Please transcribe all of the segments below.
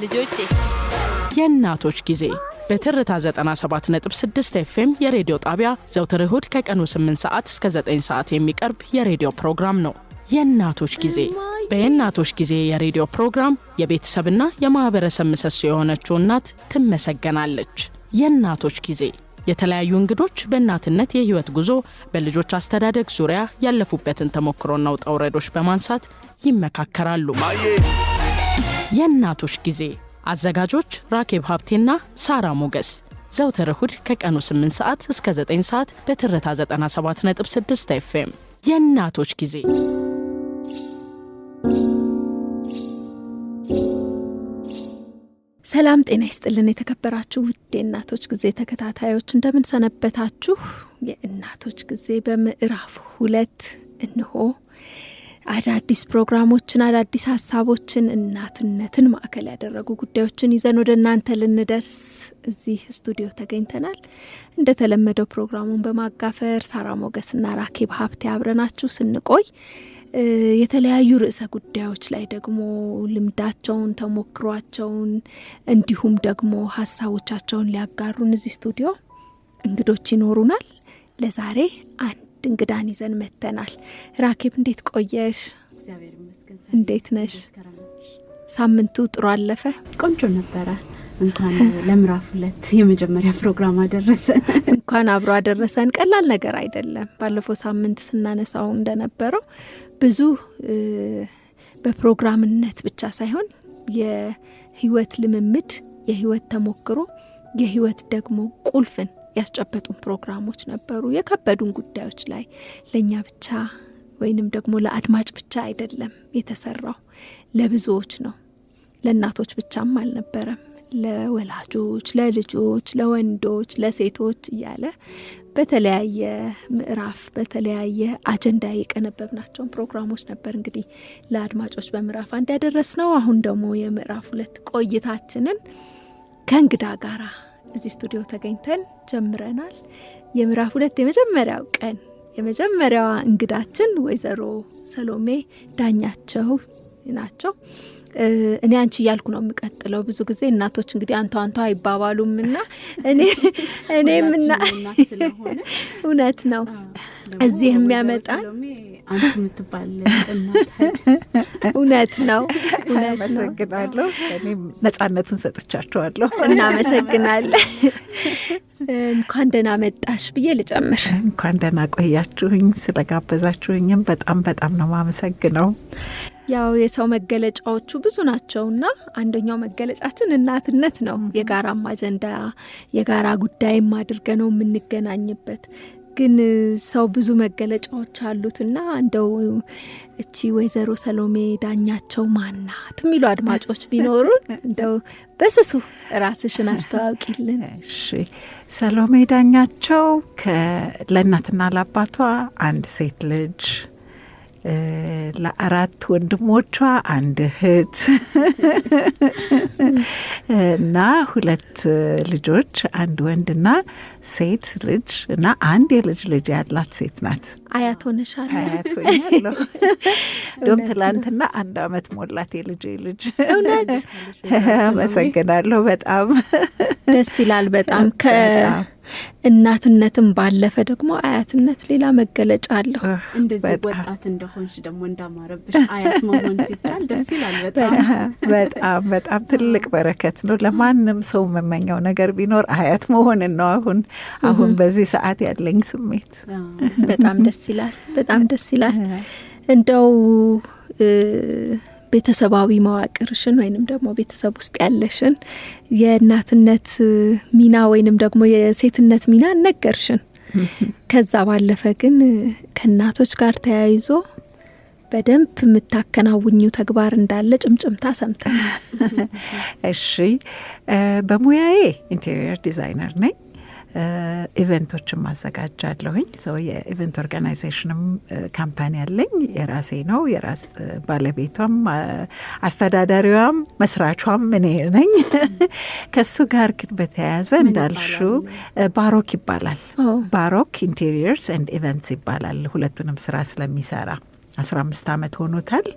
ልጆቼ የእናቶች ጊዜ በትርታ 97.6 FM የሬዲዮ ጣቢያ ዘውትር እሁድ ከቀኑ 8 ሰዓት እስከ 9 ሰዓት የሚቀርብ የሬዲዮ ፕሮግራም ነው። የእናቶች ጊዜ በየእናቶች ጊዜ የሬዲዮ ፕሮግራም የቤተሰብና የማህበረሰብ ምሰሶ የሆነችው እናት ትመሰገናለች። የእናቶች ጊዜ የተለያዩ እንግዶች በእናትነት የህይወት ጉዞ በልጆች አስተዳደግ ዙሪያ ያለፉበትን ተሞክሮና ውጣ ውረዶች በማንሳት ይመካከራሉ። የእናቶች ጊዜ አዘጋጆች ራኬብ ሀብቴና ሳራ ሞገስ ዘውትር እሁድ ከቀኑ 8 ሰዓት እስከ 9 ሰዓት በትርታ 97.6 FM የእናቶች ጊዜ። ሰላም ጤና ይስጥልን የተከበራችሁ ውድ የእናቶች ጊዜ ተከታታዮች እንደምን ሰነበታችሁ? የእናቶች ጊዜ በምዕራፍ 2 እንሆ አዳዲስ ፕሮግራሞችን አዳዲስ ሀሳቦችን እናትነትን ማዕከል ያደረጉ ጉዳዮችን ይዘን ወደ እናንተ ልንደርስ እዚህ ስቱዲዮ ተገኝተናል። እንደተለመደው ፕሮግራሙን በማጋፈር ሳራ ሞገስና ራኬብ ሀብቴ አብረናችሁ ስንቆይ የተለያዩ ርዕሰ ጉዳዮች ላይ ደግሞ ልምዳቸውን ተሞክሯቸውን እንዲሁም ደግሞ ሀሳቦቻቸውን ሊያጋሩን እዚህ ስቱዲዮ እንግዶች ይኖሩናል። ለዛሬ አንድ እንግዳን ይዘን መተናል። ራኬብ እንዴት ቆየሽ? እግዚአብሔር ይመስገን። እንዴት ነሽ? ሳምንቱ ጥሩ አለፈ? ቆንጆ ነበረ። እንኳን ለምዕራፍ 2 የመጀመሪያ ፕሮግራም አደረሰን። እንኳን አብሮ አደረሰን። ቀላል ነገር አይደለም። ባለፈው ሳምንት ስናነሳው እንደነበረው ብዙ በፕሮግራምነት ብቻ ሳይሆን የህይወት ልምምድ፣ የህይወት ተሞክሮ፣ የህይወት ደግሞ ቁልፍን ያስጨበጡን ፕሮግራሞች ነበሩ። የከበዱን ጉዳዮች ላይ ለኛ ብቻ ወይንም ደግሞ ለአድማጭ ብቻ አይደለም የተሰራው፣ ለብዙዎች ነው። ለእናቶች ብቻም አልነበረም። ለወላጆች፣ ለልጆች፣ ለወንዶች፣ ለሴቶች እያለ በተለያየ ምዕራፍ በተለያየ አጀንዳ የቀነበብናቸውን ፕሮግራሞች ነበር እንግዲህ ለአድማጮች በምዕራፍ 1 ያደረስነው። አሁን ደግሞ የምዕራፍ 2 ቆይታችንን ከእንግዳ ጋራ እዚህ ስቱዲዮ ተገኝተን ጀምረናል። የምዕራፍ 2 የመጀመሪያው ቀን የመጀመሪያዋ እንግዳችን ወይዘሮ ሰሎሜ ዳኛቸው ናቸው። እኔ አንቺ እያልኩ ነው የምቀጥለው። ብዙ ጊዜ እናቶች እንግዲህ አንቷ አይባባሉምና እኔምና እውነት ነው እዚህ የሚያመጣን አንተ የምትባል እናት እውነት ነው። አመሰግናለሁ። እኔም ነጻነቱን ሰጥቻቸዋለሁ። እናመሰግናለን። እንኳን ደህና መጣሽ ብዬ ልጨምር። እንኳን ደህና ቆያችሁኝ። ስለጋበዛችሁኝም በጣም ነው ማመሰግነው። ያው የሰው መገለጫዎቹ ብዙ ናቸውና አንደኛው መገለጫችን እናትነት ነው። የጋራም አጀንዳ የጋራ ጉዳይም አድርገን ነው የምንገናኝበት። ግን ሰው ብዙ መገለጫዎች አሉትና እንደው እቺ ወይዘሮ ሰሎሜ ዳኛቸው ማናት የሚሉ አድማጮች ቢኖሩን እንደው በስሱ ራስሽን አስተዋውቂልን። እሺ፣ ሰሎሜ ዳኛቸው ለእናትና ለአባቷ አንድ ሴት ልጅ፣ ለ4 ወንድሞቿ አንድ እህት እና 2 ልጆች፣ አንድ ወንድና ሴት ልጅ እና አንድ የልጅ ልጅ ያላት ሴት ናት። አያት ሆነሻል? አያት ሆኛለሁ። ዶም ትላንትና 1 አመት ሞላት የልጅ ልጅ። እውነት? አመሰግናለሁ። በጣም ደስ ይላል። በጣም ከእናትነትም ባለፈ ደግሞ አያትነት ሌላ መገለጫ አለው። እንደዚህ ወጣት እንደሆንሽ ደግሞ እንዳማረብሽ አያት መሆን ሲቻል ደስ ይላል። በጣም ትልቅ በረከት ነው። ለማንም ሰው መመኛው ነገር ቢኖር አያት መሆንን ነው። አሁን በዚህ ሰዓት ያለኝ ስሜት በጣም ደስ ይላል። እንደው ቤተሰባዊ መዋቅርሽን ወይንም ደግሞ ቤተሰብ ውስጥ ያለሽን የእናትነት ሚና ወይንም ደግሞ የሴትነት ሚና ነገርሽን። ከዛ ባለፈ ግን ከእናቶች ጋር ተያይዞ በደንብ የምታከናውኙ ተግባር እንዳለ ጭምጭምታ ሰምተናል። እሺ፣ በሙያዬ ኢንቴሪየር ዲዛይነር ነኝ። ኢቨንቶችን ማዘጋጃለሁኝ። ሰው የኢቨንት ኦርጋናይዜሽንም ካምፓኒ አለኝ። የራሴ ነው። የራስ ባለቤቷም አስተዳዳሪዋም መስራቿም እኔ ነኝ። ከሱ ጋር ግን በተያያዘ እንዳልሽው ባሮክ ይባላል። ባሮክ ኢንቴሪየርስ ኤንድ ኢቨንትስ ይባላል። ሁለቱንም ስራ ስለሚሰራ 15 ዓመት ሆኖታል።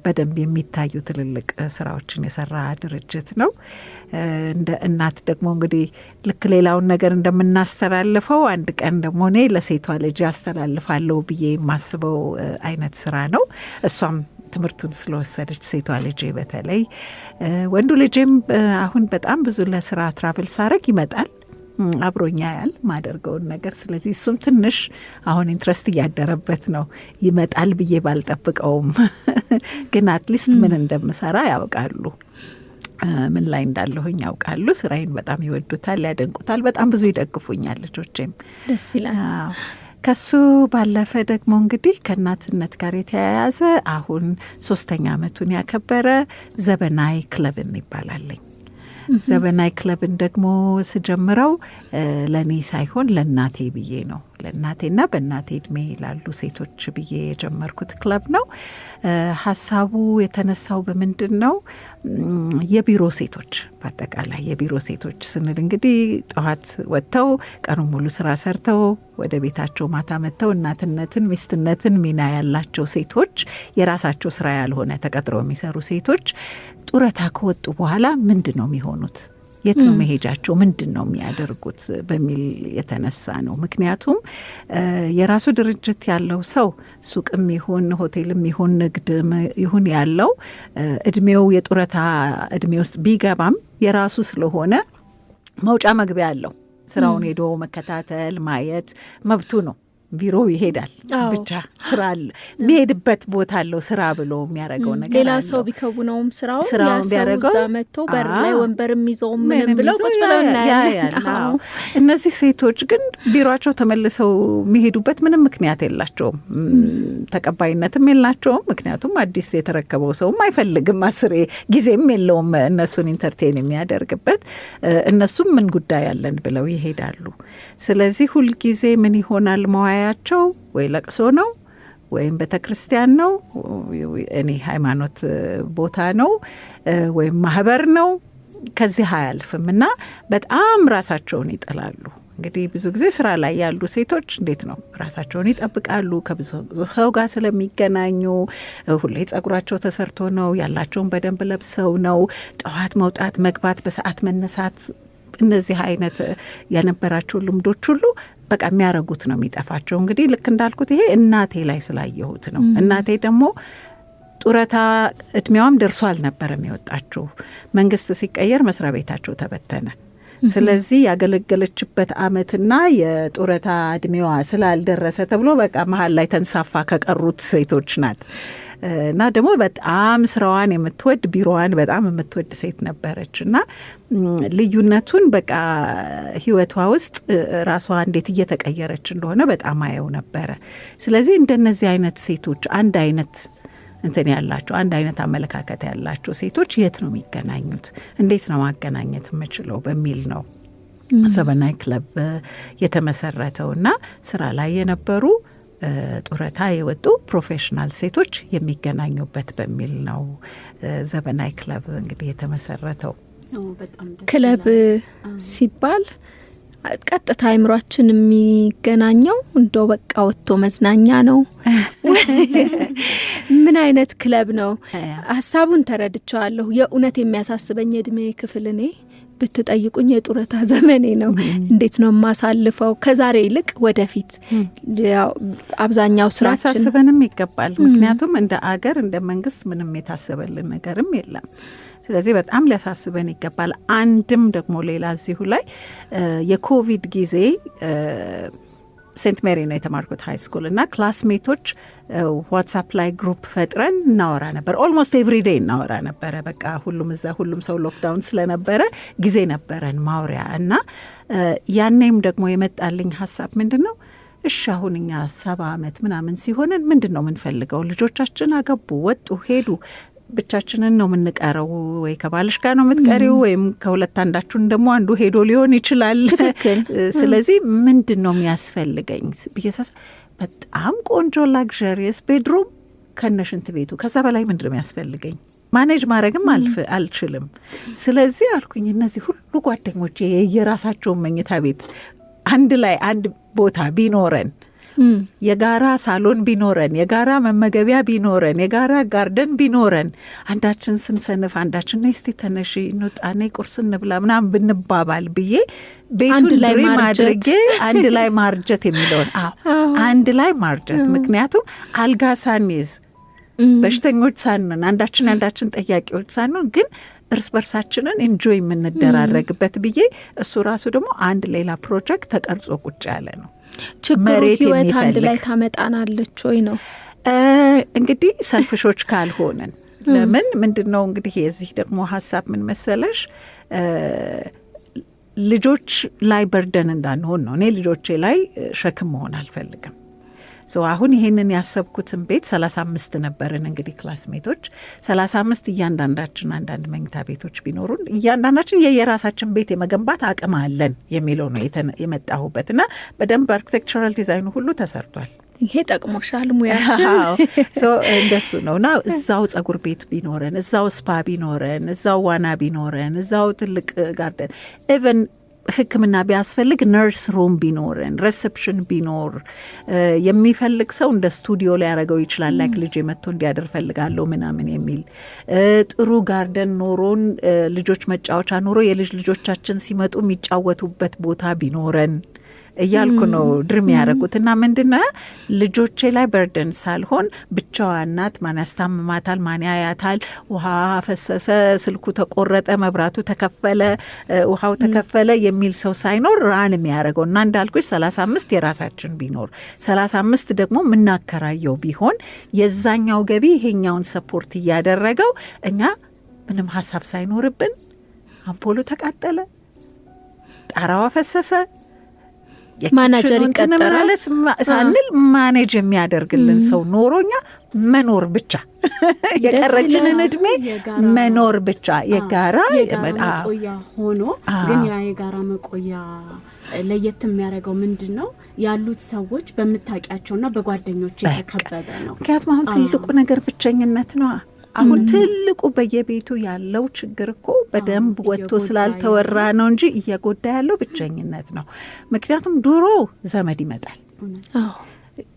በደንብ የሚታዩ ትልልቅ ስራዎችን የሰራ ድርጅት ነው። እንደ እናት ደግሞ እንግዲህ ልክ ሌላውን ነገር እንደምናስተላልፈው አንድ ቀን ደግሞ እኔ ለሴቷ ልጅ ያስተላልፋለሁ ብዬ የማስበው አይነት ስራ ነው። እሷም ትምህርቱን ስለወሰደች ሴቷ ልጄ በተለይ ወንዱ ልጄም አሁን በጣም ብዙ ለስራ ትራቭል ሳረግ ይመጣል አብሮኛ ያል ማደርገውን ነገር። ስለዚህ እሱም ትንሽ አሁን ኢንትረስት እያደረበት ነው። ይመጣል ብዬ ባልጠብቀውም ግን አትሊስት ምን እንደምሰራ ያውቃሉ፣ ምን ላይ እንዳለሁኝ ያውቃሉ። ስራዬን በጣም ይወዱታል፣ ያደንቁታል። በጣም ብዙ ይደግፉኛል ልጆቼም። ደስ ይላል። ከሱ ባለፈ ደግሞ እንግዲህ ከእናትነት ጋር የተያያዘ አሁን 3ኛ ዓመቱን ያከበረ ዘበናይ ክለብ ይባላለኝ። ዘበናይ ክለብን ደግሞ ስጀምረው ለእኔ ሳይሆን ለእናቴ ብዬ ነው። ለእናቴና በእናቴ እድሜ ላሉ ሴቶች ብዬ የጀመርኩት ክለብ ነው። ሀሳቡ የተነሳው በምንድን ነው? የቢሮ ሴቶች በአጠቃላይ የቢሮ ሴቶች ስንል እንግዲህ ጠዋት ወጥተው ቀኑ ሙሉ ስራ ሰርተው ወደ ቤታቸው ማታ መጥተው እናትነትን፣ ሚስትነትን ሚና ያላቸው ሴቶች፣ የራሳቸው ስራ ያልሆነ ተቀጥረው የሚሰሩ ሴቶች ጡረታ ከወጡ በኋላ ምንድን ነው የሚሆኑት? የት ነው መሄጃቸው? ምንድን ነው የሚያደርጉት? በሚል የተነሳ ነው። ምክንያቱም የራሱ ድርጅት ያለው ሰው ሱቅም ይሁን ሆቴልም ይሁን ንግድም ይሁን ያለው እድሜው የጡረታ እድሜ ውስጥ ቢገባም የራሱ ስለሆነ መውጫ መግቢያ አለው። ስራውን ሄዶ መከታተል ማየት መብቱ ነው። ቢሮ ይሄዳል ብቻ ስራ አለ፣ የሚሄድበት ቦታ አለው። ስራ ብሎ የሚያደርገው ነገር ሌላ ሰው ቢከውነውም ስራውን ቢያደርገው መጥቶ በር ላይ ወንበርም ይዘው ምንም ብለው ቁጭ ብለው እናያለን። እነዚህ ሴቶች ግን ቢሮቸው ተመልሰው የሚሄዱበት ምንም ምክንያት የላቸውም፣ ተቀባይነትም የላቸውም። ምክንያቱም አዲስ የተረከበው ሰውም አይፈልግም፣ አስሬ ጊዜም የለውም እነሱን ኢንተርቴን የሚያደርግበት። እነሱም ምን ጉዳይ አለን ብለው ይሄዳሉ። ስለዚህ ሁልጊዜ ምን ይሆናል መዋያ ያቸው ወይ ለቅሶ ነው ወይም ቤተ ክርስቲያን ነው፣ እኔ ሃይማኖት ቦታ ነው ወይም ማህበር ነው። ከዚህ አያልፍም እና በጣም ራሳቸውን ይጥላሉ። እንግዲህ ብዙ ጊዜ ስራ ላይ ያሉ ሴቶች እንዴት ነው ራሳቸውን ይጠብቃሉ? ከብዙ ሰው ጋር ስለሚገናኙ ሁሌ ጸጉራቸው ተሰርቶ ነው፣ ያላቸውን በደንብ ለብሰው ነው፣ ጠዋት መውጣት መግባት፣ በሰዓት መነሳት፣ እነዚህ አይነት የነበራቸው ልምዶች ሁሉ በቃ የሚያረጉት ነው የሚጠፋቸው። እንግዲህ ልክ እንዳልኩት ይሄ እናቴ ላይ ስላየሁት ነው። እናቴ ደግሞ ጡረታ እድሜዋም ደርሶ አልነበረም የወጣችው። መንግስት ሲቀየር መስሪያ ቤታቸው ተበተነ። ስለዚህ ያገለገለችበት አመትና የጡረታ እድሜዋ ስላልደረሰ ተብሎ በቃ መሀል ላይ ተንሳፋ ከቀሩት ሴቶች ናት። እና ደግሞ በጣም ስራዋን የምትወድ ቢሮዋን በጣም የምትወድ ሴት ነበረች። እና ልዩነቱን በቃ ህይወቷ ውስጥ ራሷ እንዴት እየተቀየረች እንደሆነ በጣም አየው ነበረ። ስለዚህ እንደነዚህ አይነት ሴቶች አንድ አይነት እንትን ያላቸው አንድ አይነት አመለካከት ያላቸው ሴቶች የት ነው የሚገናኙት? እንዴት ነው ማገናኘት የምችለው በሚል ነው ዘበናይ ክለብ የተመሰረተው። እና ስራ ላይ የነበሩ ጡረታ የወጡ ፕሮፌሽናል ሴቶች የሚገናኙበት በሚል ነው ዘበናይ ክለብ እንግዲህ የተመሰረተው። ክለብ ሲባል ቀጥታ አይምሯችን የሚገናኘው እንደው በቃ ወጥቶ መዝናኛ ነው። ምን አይነት ክለብ ነው? ሀሳቡን ተረድቻለሁ። የእውነት የሚያሳስበኝ እድሜ ክፍል እኔ ብትጠይቁኝ የጡረታ ዘመኔ ነው። እንዴት ነው የማሳልፈው ከዛሬ ይልቅ ወደፊት? አብዛኛው ስራችን ያሳስበንም ይገባል። ምክንያቱም እንደ አገር እንደ መንግስት ምንም የታሰበልን ነገርም የለም። ስለዚህ በጣም ሊያሳስበን ይገባል። አንድም ደግሞ ሌላ እዚሁ ላይ የኮቪድ ጊዜ ሴንት ሜሪ ነው የተማርኩት ሃይ ስኩል እና ክላስሜቶች ዋትሳፕ ላይ ግሩፕ ፈጥረን እናወራ ነበር። ኦልሞስት ኤቭሪዴይ እናወራ ነበረ። በቃ ሁሉም ሰው ሎክዳውን ስለነበረ ጊዜ ነበረን ማውሪያ እና ያኔም ደግሞ የመጣልኝ ሀሳብ ምንድን ነው? እሺ አሁን እኛ 70 ዓመት ምናምን ሲሆንን ምንድን ነው የምንፈልገው? ልጆቻችን አገቡ፣ ወጡ፣ ሄዱ፣ ብቻችንን ነው የምንቀረው። ወይ ከባልሽ ጋር ነው የምትቀሪው ወይም ከሁለት አንዳችሁን ደግሞ አንዱ ሄዶ ሊሆን ይችላል። ስለዚህ ምንድን ነው የሚያስፈልገኝ ብዬሳስ በጣም ቆንጆ ላግዠሪየስ ቤድሩም ከነሽንት ቤቱ፣ ከዛ በላይ ምንድን ነው የሚያስፈልገኝ? ማኔጅ ማድረግም አልችልም። ስለዚህ አልኩኝ እነዚህ ሁሉ ጓደኞቼ የራሳቸውን መኝታ ቤት አንድ ላይ አንድ ቦታ ቢኖረን የጋራ ሳሎን ቢኖረን፣ የጋራ መመገቢያ ቢኖረን፣ የጋራ ጋርደን ቢኖረን አንዳችን ስንሰንፍ አንዳችን ነይ እስቲ ተነሺ እንውጣ ነይ ቁርስ እንብላ ምናምን ብንባባል ብዬ ቤቱን ድሪም አድርጌ አንድ ላይ ማርጀት የሚለውን አንድ ላይ ማርጀት። ምክንያቱም አልጋ ሳንይዝ በሽተኞች ሳንሆን አንዳችን ጠያቂዎች ሳንሆን ግን እርስ በርሳችንን ኢንጆይ የምንደራረግበት ብዬ እሱ ራሱ ደግሞ አንድ ሌላ ፕሮጀክት ተቀርጾ ቁጭ ያለ ነው። ችግሩ ህይወት አንድ ላይ ታመጣናለች ወይ ነው እንግዲህ ሰልፍሾች ካልሆንን። ለምን ምንድን ነው እንግዲህ የዚህ ደግሞ ሀሳብ ምን መሰለሽ ልጆች ላይ በርደን እንዳንሆን ነው። እኔ ልጆቼ ላይ ሸክም መሆን አልፈልግም። አሁን ይሄንን ያሰብኩትን ቤት 35 ነበርን እንግዲህ ክላስሜቶች 35 እያንዳንዳችን አንዳንድ መኝታ ቤቶች ቢኖሩን እያንዳንዳችን የየራሳችን ቤት የመገንባት አቅም አለን የሚለው ነው የመጣሁበት እና በደንብ አርኪቴክቸራል ዲዛይኑ ሁሉ ተሰርቷል። ይሄ ጠቅሞሻል ሙያሽን። እንደሱ ነው እና እዛው ጸጉር ቤት ቢኖረን፣ እዛው ስፓ ቢኖረን፣ እዛው ዋና ቢኖረን፣ እዛው ትልቅ ጋርደን ኢቨን ሕክምና ቢያስፈልግ ነርስ ሩም ቢኖረን፣ ሬሴፕሽን ቢኖር የሚፈልግ ሰው እንደ ስቱዲዮ ሊያደርገው ይችላል። ላይክ ልጅ መጥቶ እንዲያደር ፈልጋለሁ ምናምን የሚል ጥሩ ጋርደን ኖሮን ልጆች መጫወቻ ኖሮ የልጅ ልጆቻችን ሲመጡ የሚጫወቱበት ቦታ ቢኖረን እያልኩ ነው ድርም ያደረጉት እና ምንድነው ልጆቼ ላይ በርደን ሳልሆን ብቻዋ እናት ማን ያስታምማታል፣ ማን ያያታል፣ ውሃ ፈሰሰ፣ ስልኩ ተቆረጠ፣ መብራቱ ተከፈለ፣ ውሃው ተከፈለ የሚል ሰው ሳይኖር ራን የሚያደርገው እና እንዳልኩሽ 35 የራሳችን ቢኖር 35 ደግሞ የምናከራየው ቢሆን የዛኛው ገቢ ይሄኛውን ሰፖርት እያደረገው እኛ ምንም ሀሳብ ሳይኖርብን አምፖሉ ተቃጠለ፣ ጣራዋ ፈሰሰ ማናጀር ይቀጠራል ሳንል ማኔጅ የሚያደርግልን ሰው ኖሮኛ መኖር ብቻ የቀረችንን እድሜ መኖር ብቻ የጋራ መቆያ ሆኖ ግን ያ የጋራ መቆያ ለየት የሚያደርገው ምንድን ነው? ያሉት ሰዎች በምታውቂያቸውና በጓደኞች የተከበበ ነው። ምክንያቱም አሁን ትልቁ ነገር ብቸኝነት ነው። አሁን ትልቁ በየቤቱ ያለው ችግር እኮ በደንብ ወጥቶ ስላልተወራ ነው እንጂ እየጎዳ ያለው ብቸኝነት ነው። ምክንያቱም ድሮ ዘመድ ይመጣል፣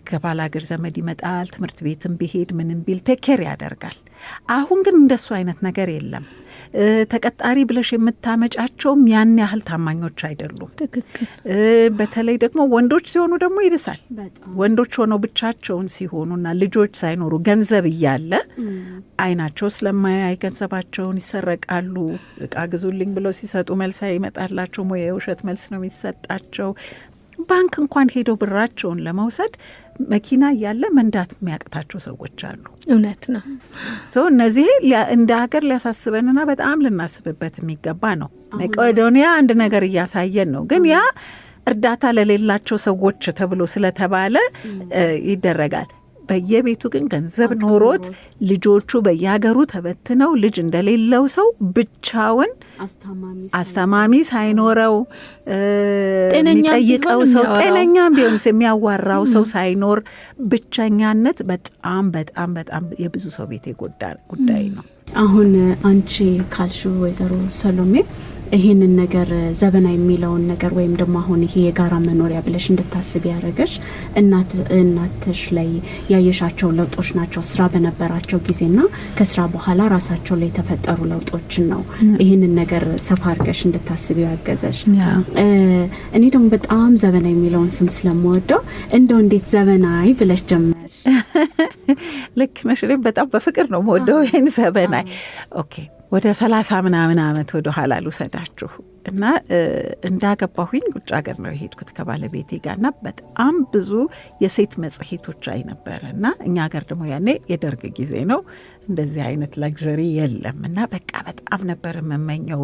ከባል ሀገር ዘመድ ይመጣል፣ ትምህርት ቤትም ቢሄድ ምንም ቢል ቴኬር ያደርጋል። አሁን ግን እንደሱ አይነት ነገር የለም። ተቀጣሪ ብለሽ የምታመጫቸውም ያን ያህል ታማኞች አይደሉም። በተለይ ደግሞ ወንዶች ሲሆኑ ደግሞ ይብሳል። ወንዶች ሆነው ብቻቸውን ሲሆኑና ልጆች ሳይኖሩ ገንዘብ እያለ አይናቸው ስለማያይ ገንዘባቸውን ይሰረቃሉ። እቃ ግዙልኝ ብለው ሲሰጡ መልስ ይመጣላቸው ወይ የውሸት መልስ ነው የሚሰጣቸው። ባንክ እንኳን ሄደው ብራቸውን ለመውሰድ መኪና እያለ መንዳት የሚያቅታቸው ሰዎች አሉ። እውነት ነው። እነዚህ እንደ ሀገር ሊያሳስበንና በጣም ልናስብበት የሚገባ ነው። መቄዶንያ አንድ ነገር እያሳየን ነው፣ ግን ያ እርዳታ ለሌላቸው ሰዎች ተብሎ ስለተባለ ይደረጋል። በየቤቱ ግን ገንዘብ ኖሮት ልጆቹ በየሀገሩ ተበትነው ልጅ እንደሌለው ሰው ብቻውን አስተማሚ ሳይኖረው የሚጠይቀው ሰው ጤነኛም ቢሆንስ የሚያዋራው ሰው ሳይኖር ብቸኛነት በጣም በጣም በጣም የብዙ ሰው ቤት የጎዳ ጉዳይ ነው። አሁን አንቺ ካልሽው ወይዘሮ ሰሎሜ ይሄንን ነገር ዘበና የሚለውን ነገር ወይም ደግሞ አሁን ይሄ የጋራ መኖሪያ ብለሽ እንድታስብ ያደረገሽ እናትሽ ላይ ያየሻቸው ለውጦች ናቸው። ስራ በነበራቸው ጊዜና ከስራ በኋላ ራሳቸው ላይ የተፈጠሩ ለውጦችን ነው ይሄንን ነገር ሰፋ አድርገሽ እንድታስብ ያገዘሽ። እኔ ደግሞ በጣም ዘበና የሚለውን ስም ስለምወደው እንደው እንዴት ዘበናይ ብለሽ ጀመርሽ? ልክ ነሽ። በጣም በፍቅር ነው የምወደው ይሄን ዘበናይ። ኦኬ ወደ 30 ምናምን ዓመት ወደ ኋላ ልውሰዳችሁ እና እንዳገባሁኝ ውጭ ሀገር ነው የሄድኩት ከባለቤቴ ጋር እና በጣም ብዙ የሴት መጽሔቶች አይ ነበረ እና እኛ ሀገር ደግሞ ያኔ የደርግ ጊዜ ነው፣ እንደዚህ አይነት ላግዠሪ የለም እና በቃ በጣም ነበር የምመኘው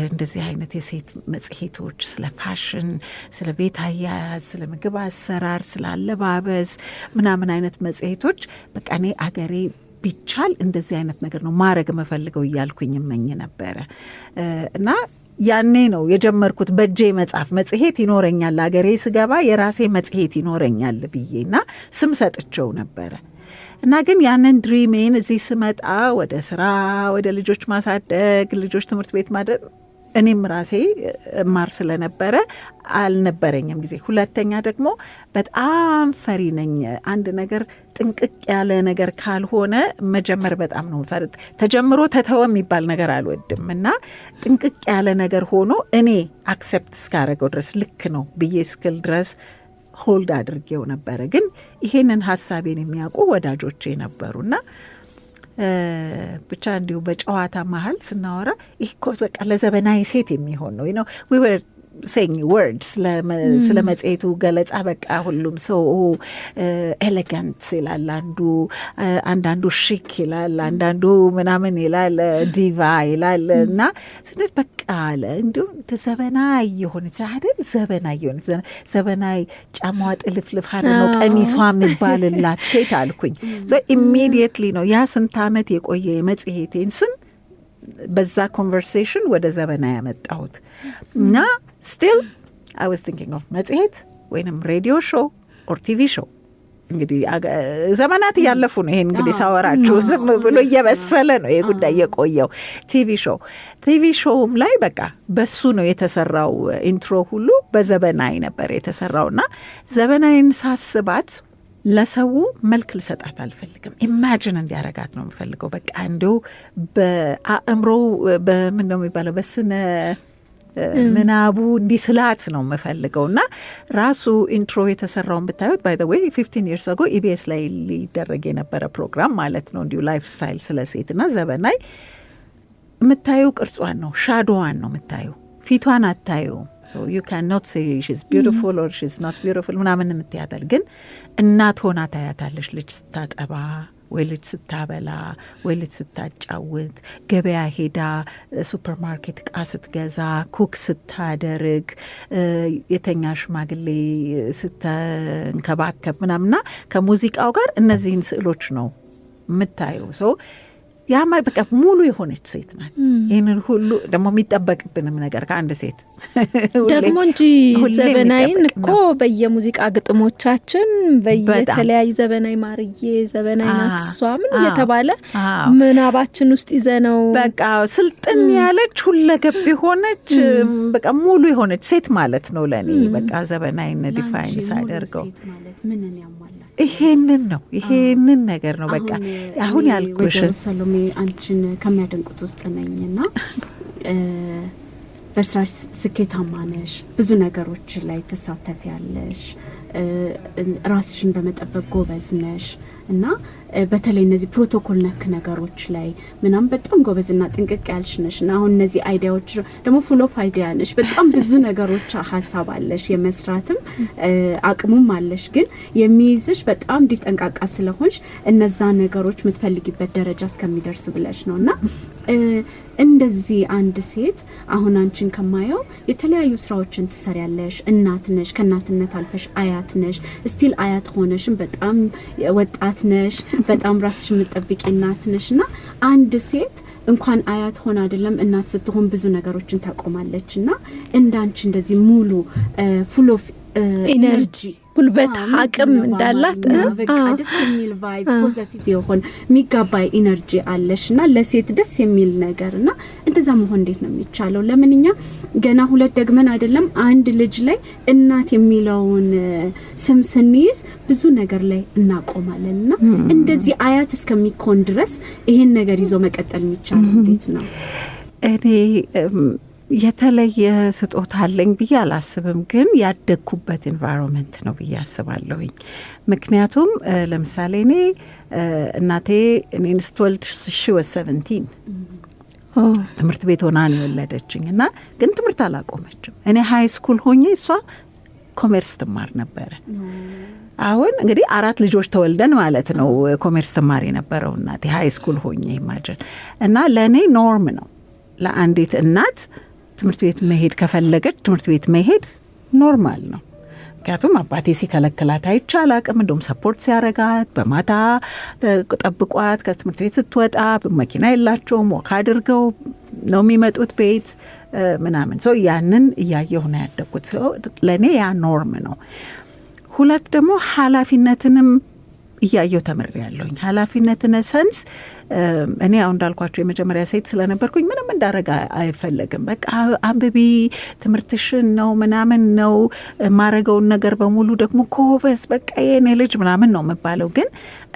እንደዚህ አይነት የሴት መጽሔቶች ስለ ፋሽን፣ ስለ ቤት አያያዝ፣ ስለ ምግብ አሰራር፣ ስለ አለባበስ ምናምን አይነት መጽሔቶች በቃ እኔ አገሬ ቢቻል እንደዚህ አይነት ነገር ነው ማድረግ መፈልገው እያልኩኝ እመኝ ነበረ እና ያኔ ነው የጀመርኩት በእጄ መጽሐፍ መጽሔት ይኖረኛል አገሬ ስገባ የራሴ መጽሔት ይኖረኛል ብዬና ስም ሰጥቼው ነበረ እና ግን ያንን ድሪሜን እዚህ ስመጣ ወደ ስራ፣ ወደ ልጆች ማሳደግ፣ ልጆች ትምህርት ቤት ማድረግ እኔም ራሴ ማር ስለነበረ አልነበረኝም ጊዜ። ሁለተኛ ደግሞ በጣም ፈሪ ነኝ። አንድ ነገር ጥንቅቅ ያለ ነገር ካልሆነ መጀመር በጣም ነው ፈርጥ። ተጀምሮ ተተወ የሚባል ነገር አልወድም እና ጥንቅቅ ያለ ነገር ሆኖ እኔ አክሰፕት እስካረገው ድረስ ልክ ነው ብዬ እስክል ድረስ ሆልድ አድርጌው ነበረ። ግን ይሄንን ሀሳቤን የሚያውቁ ወዳጆቼ ነበሩና ብቻ እንዲሁ በጨዋታ መሀል ስናወራ ይህ እኮ በቃ ለዘበናዊ ሴት የሚሆን ነው ነው we were saying words ስለ መጽሔቱ ገለጻ በቃ ሁሉም ሰው ኤሌጋንት ይላል፣ አንዳንዱ ሺክ ይላል፣ አንዳንዱ ምናምን ይላል፣ ዲቫ ይላል እና ስንል በቃ አለ እንዲሁም ዘበናዊ የሆነች አይደል ዘበናዊ የሆነች ዘበናዊ ጫማዋ ጥልፍልፍ ነው ቀሚሷ የሚባልላት ሴት አልኩኝ። ኢሚዲየትሊ ነው ያ ስንት ዓመት የቆየ የመጽሔቴን ስም በዛ ኮንቨርሴሽን ወደ ዘበና ያመጣሁት እና ስቲል አይ ዋዝ ቲንኪንግ ኦፍ መጽሔት ወይንም ሬዲዮ ሾው ኦር ቲቪ ሾው። እንግዲህ ዘመናት እያለፉ ነው። ይሄን እንግዲህ ሳወራችሁ ዝም ብሎ እየበሰለ ነው ይሄ ጉዳይ የቆየው። ቲቪ ሾውም ላይ በቃ በሱ ነው የተሰራው። ኢንትሮ ሁሉ በዘበናይ ነበር የተሰራውና ዘበናይን ሳስባት ለሰው መልክ ልሰጣት አልፈልግም። ኢማጂን እንዲያረጋት ነው የምፈልገው። በቃ እንዲሁ በአእምሮ በምን ነው የሚባለው በስነ ምናቡ እንዲስላት ነው የምፈልገው እና ራሱ ኢንትሮ የተሰራውን ብታዩት ባይ ዘ ዌይ 15 years ago ኢቢኤስ ላይ ሊደረግ የነበረ ፕሮግራም ማለት ነው እንዲሁ ላይፍ ስታይል ስለ ሴትና ዘበናይ የምታዩ ቅርጿን ነው ሻዶዋን ነው የምታዩ ፊቷን አታዩ። so you cannot say she's beautiful or she's not beautiful ምናምን የምትያታል ግን እናት ሆና ታያታለች። ልጅ ስታጠባ ወይ ልጅ ስታበላ ወይ ልጅ ስታጫውት፣ ገበያ ሄዳ ሱፐርማርኬት እቃ ስትገዛ፣ ኩክ ስታደርግ፣ የተኛ ሽማግሌ ስትንከባከብ ምናምና ከሙዚቃው ጋር እነዚህን ስዕሎች ነው የምታየው። ሰው ያማ በቃ ሙሉ የሆነች ሴት ናት። ይህንን ሁሉ ደግሞ የሚጠበቅብንም ነገር ከአንድ ሴት ደግሞ እንጂ ዘበናይን እኮ በየሙዚቃ ግጥሞቻችን በየተለያዩ ዘበናይ ማርዬ ዘበናይ ናት እሷ ምን እየተባለ ምናባችን ውስጥ ይዘነው በቃ ስልጥን ያለች ሁለገብ የሆነች በቃ ሙሉ የሆነች ሴት ማለት ነው ለኔ። በቃ ዘበናይን ዲፋይን ሳደርገው ይሄንን ነገር ነው በቃ አሁን ያልኩሽን። ሰሎሜ አንቺን ከሚያደንቁት ውስጥ ነኝና በስራ ስኬታማ ነሽ፣ ብዙ ነገሮች ላይ ትሳተፊያለሽ፣ ራስሽን በመጠበቅ ጎበዝ ነሽ እና በተለይ እነዚህ ፕሮቶኮል ነክ ነገሮች ላይ ምናምን በጣም ጎበዝና ጥንቅቅ ያልሽ ነሽ እና አሁን እነዚህ አይዲያዎች ደግሞ ፉል ኦፍ አይዲያ ነሽ። በጣም ብዙ ነገሮች ሀሳብ አለሽ፣ የመስራትም አቅሙም አለሽ። ግን የሚይዝሽ በጣም እንዲጠንቃቃ ስለሆንሽ እነዛ ነገሮች የምትፈልጊበት ደረጃ እስከሚደርስ ብለሽ ነው እና እንደዚህ አንድ ሴት አሁን አንቺን ከማየው የተለያዩ ስራዎችን ትሰሪያለሽ። እናት ነሽ፣ ከእናትነት አልፈሽ አያት ነሽ። ስቲል አያት ሆነሽም በጣም ወጣት ነሽ፣ በጣም ራስሽ የምትጠብቂ እናት ነሽ እና አንድ ሴት እንኳን አያት ሆነ አይደለም እናት ስትሆን ብዙ ነገሮችን ታቆማለች እና እንዳንቺ እንደዚህ ሙሉ ፉል ኦፍ ኢነርጂ ጉልበት አቅም እንዳላት በቃ ደስ የሚል ቫይብ ፖዚቲቭ የሆነ የሚጋባ ኢነርጂ አለሽና ለሴት ደስ የሚል ነገርና እንደዛ መሆን እንዴት ነው የሚቻለው? ለምንኛ ገና ሁለት ደግመን አይደለም አንድ ልጅ ላይ እናት የሚለውን ስም ስንይዝ ብዙ ነገር ላይ እናቆማለንና እንደዚህ አያት እስከሚኮን ድረስ ይሄን ነገር ይዞ መቀጠል የሚቻለው እንዴት ነው? እኔ የተለየ ስጦታ አለኝ ብዬ አላስብም፣ ግን ያደግኩበት ኤንቫይሮንመንት ነው ብዬ አስባለሁኝ። ምክንያቱም ለምሳሌ እኔ እናቴ እኔን ስትወልድ she was 17 ትምህርት ቤት ሆና ነው የወለደችኝ እና ግን ትምህርት አላቆመችም። እኔ ሃይ ስኩል ሆኜ እሷ ኮሜርስ ትማር ነበረ። አሁን እንግዲህ 4 ልጆች ተወልደን ማለት ነው ኮሜርስ ትማር የነበረው እናቴ ሃይ ስኩል ሆኜ ኢማጂን እና ለእኔ ኖርም ነው ለአንዲት እናት ትምህርት ቤት መሄድ ከፈለገች ትምህርት ቤት መሄድ ኖርማል ነው። ምክንያቱም አባቴ ሲከለክላት አይቻል አቅም እንደውም ሰፖርት ሲያረጋት በማታ ጠብቋት ከትምህርት ቤት ስትወጣ መኪና የላቸውም ወክ አድርገው ነው የሚመጡት ቤት ምናምን ሰው ያንን እያየሁ ነው ያደግኩት። ሰው ለእኔ ያ ኖርም ነው። ሁለት ደግሞ ኃላፊነትንም እያየው ተምሬያለሁኝ። ኃላፊነትን ሰንስ እኔ አሁን እንዳልኳቸው የመጀመሪያ ሴት ስለነበርኩኝ ምንም እንዳረጋ አይፈለግም። በቃ አንብቢ ትምህርትሽን ነው ምናምን ነው ማረገውን ነገር በሙሉ ደግሞ ኮበስ በቃ የኔ ልጅ ምናምን ነው የምባለው። ግን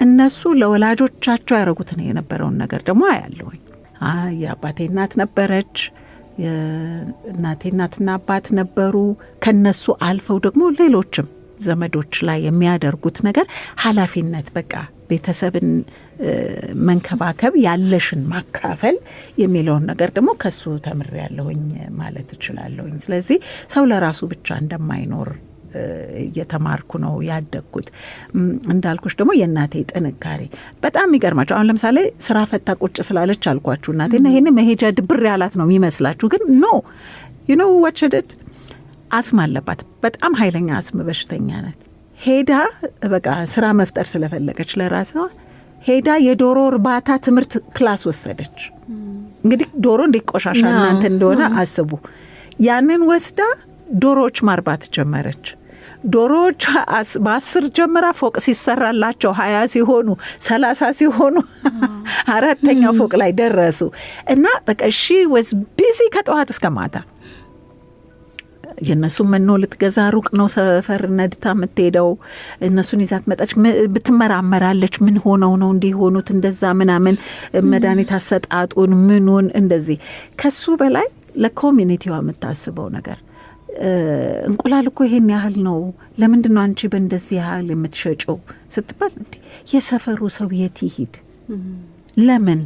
እነሱ ለወላጆቻቸው ያደረጉትን የነበረውን ነገር ደግሞ አያለሁኝ። የአባቴ እናት ነበረች፣ የእናቴ እናትና አባት ነበሩ። ከነሱ አልፈው ደግሞ ሌሎችም ዘመዶች ላይ የሚያደርጉት ነገር ኃላፊነት በቃ ቤተሰብን መንከባከብ ያለሽን ማካፈል የሚለውን ነገር ደግሞ ከሱ ተምሬያለሁኝ ማለት እችላለሁኝ። ስለዚህ ሰው ለራሱ ብቻ እንደማይኖር እየተማርኩ ነው ያደግኩት። እንዳልኩሽ ደግሞ የእናቴ ጥንካሬ በጣም ይገርማቸው። አሁን ለምሳሌ ስራ ፈታ ቁጭ ስላለች አልኳችሁ እናቴና ይሄን መሄጃ ድብር ያላት ነው የሚመስላችሁ፣ ግን ኖ you know what she did? አስም አለባት። በጣም ኃይለኛ አስም በሽተኛ ናት። ሄዳ በቃ ስራ መፍጠር ስለፈለገች ለራሷ ሄዳ የዶሮ እርባታ ትምህርት ክላስ ወሰደች። እንግዲህ ዶሮ እንዴት ቆሻሻ እናንተ እንደሆነ አስቡ። ያንን ወስዳ ዶሮዎች ማርባት ጀመረች። ዶሮዎች በ10 ጀምራ ፎቅ ሲሰራላቸው 20 ሲሆኑ 30 ሲሆኑ 4ኛው ፎቅ ላይ ደረሱ እና በቃ ሺ ወዝ ቢዚ ከጠዋት እስከ ማታ። የነሱ መኖ ልትገዛ ሩቅ ነው ሰፈር ነድታ የምትሄደው። እነሱን ይዛት መጣች። ብትመራመራለች። ምን ሆነው ነው እንዲሆኑት እንደዛ ምናምን መድኃኒት አሰጣጡን ምኑን እንደዚህ። ከሱ በላይ ለኮሚኒቲዋ የምታስበው ነገር እንቁላል እኮ ይሄን ያህል ነው፣ ለምንድን ነው አንቺ በእንደዚህ ያህል የምትሸጨው ስትባል እንዴ የሰፈሩ ሰው የት ይሂድ? ለምን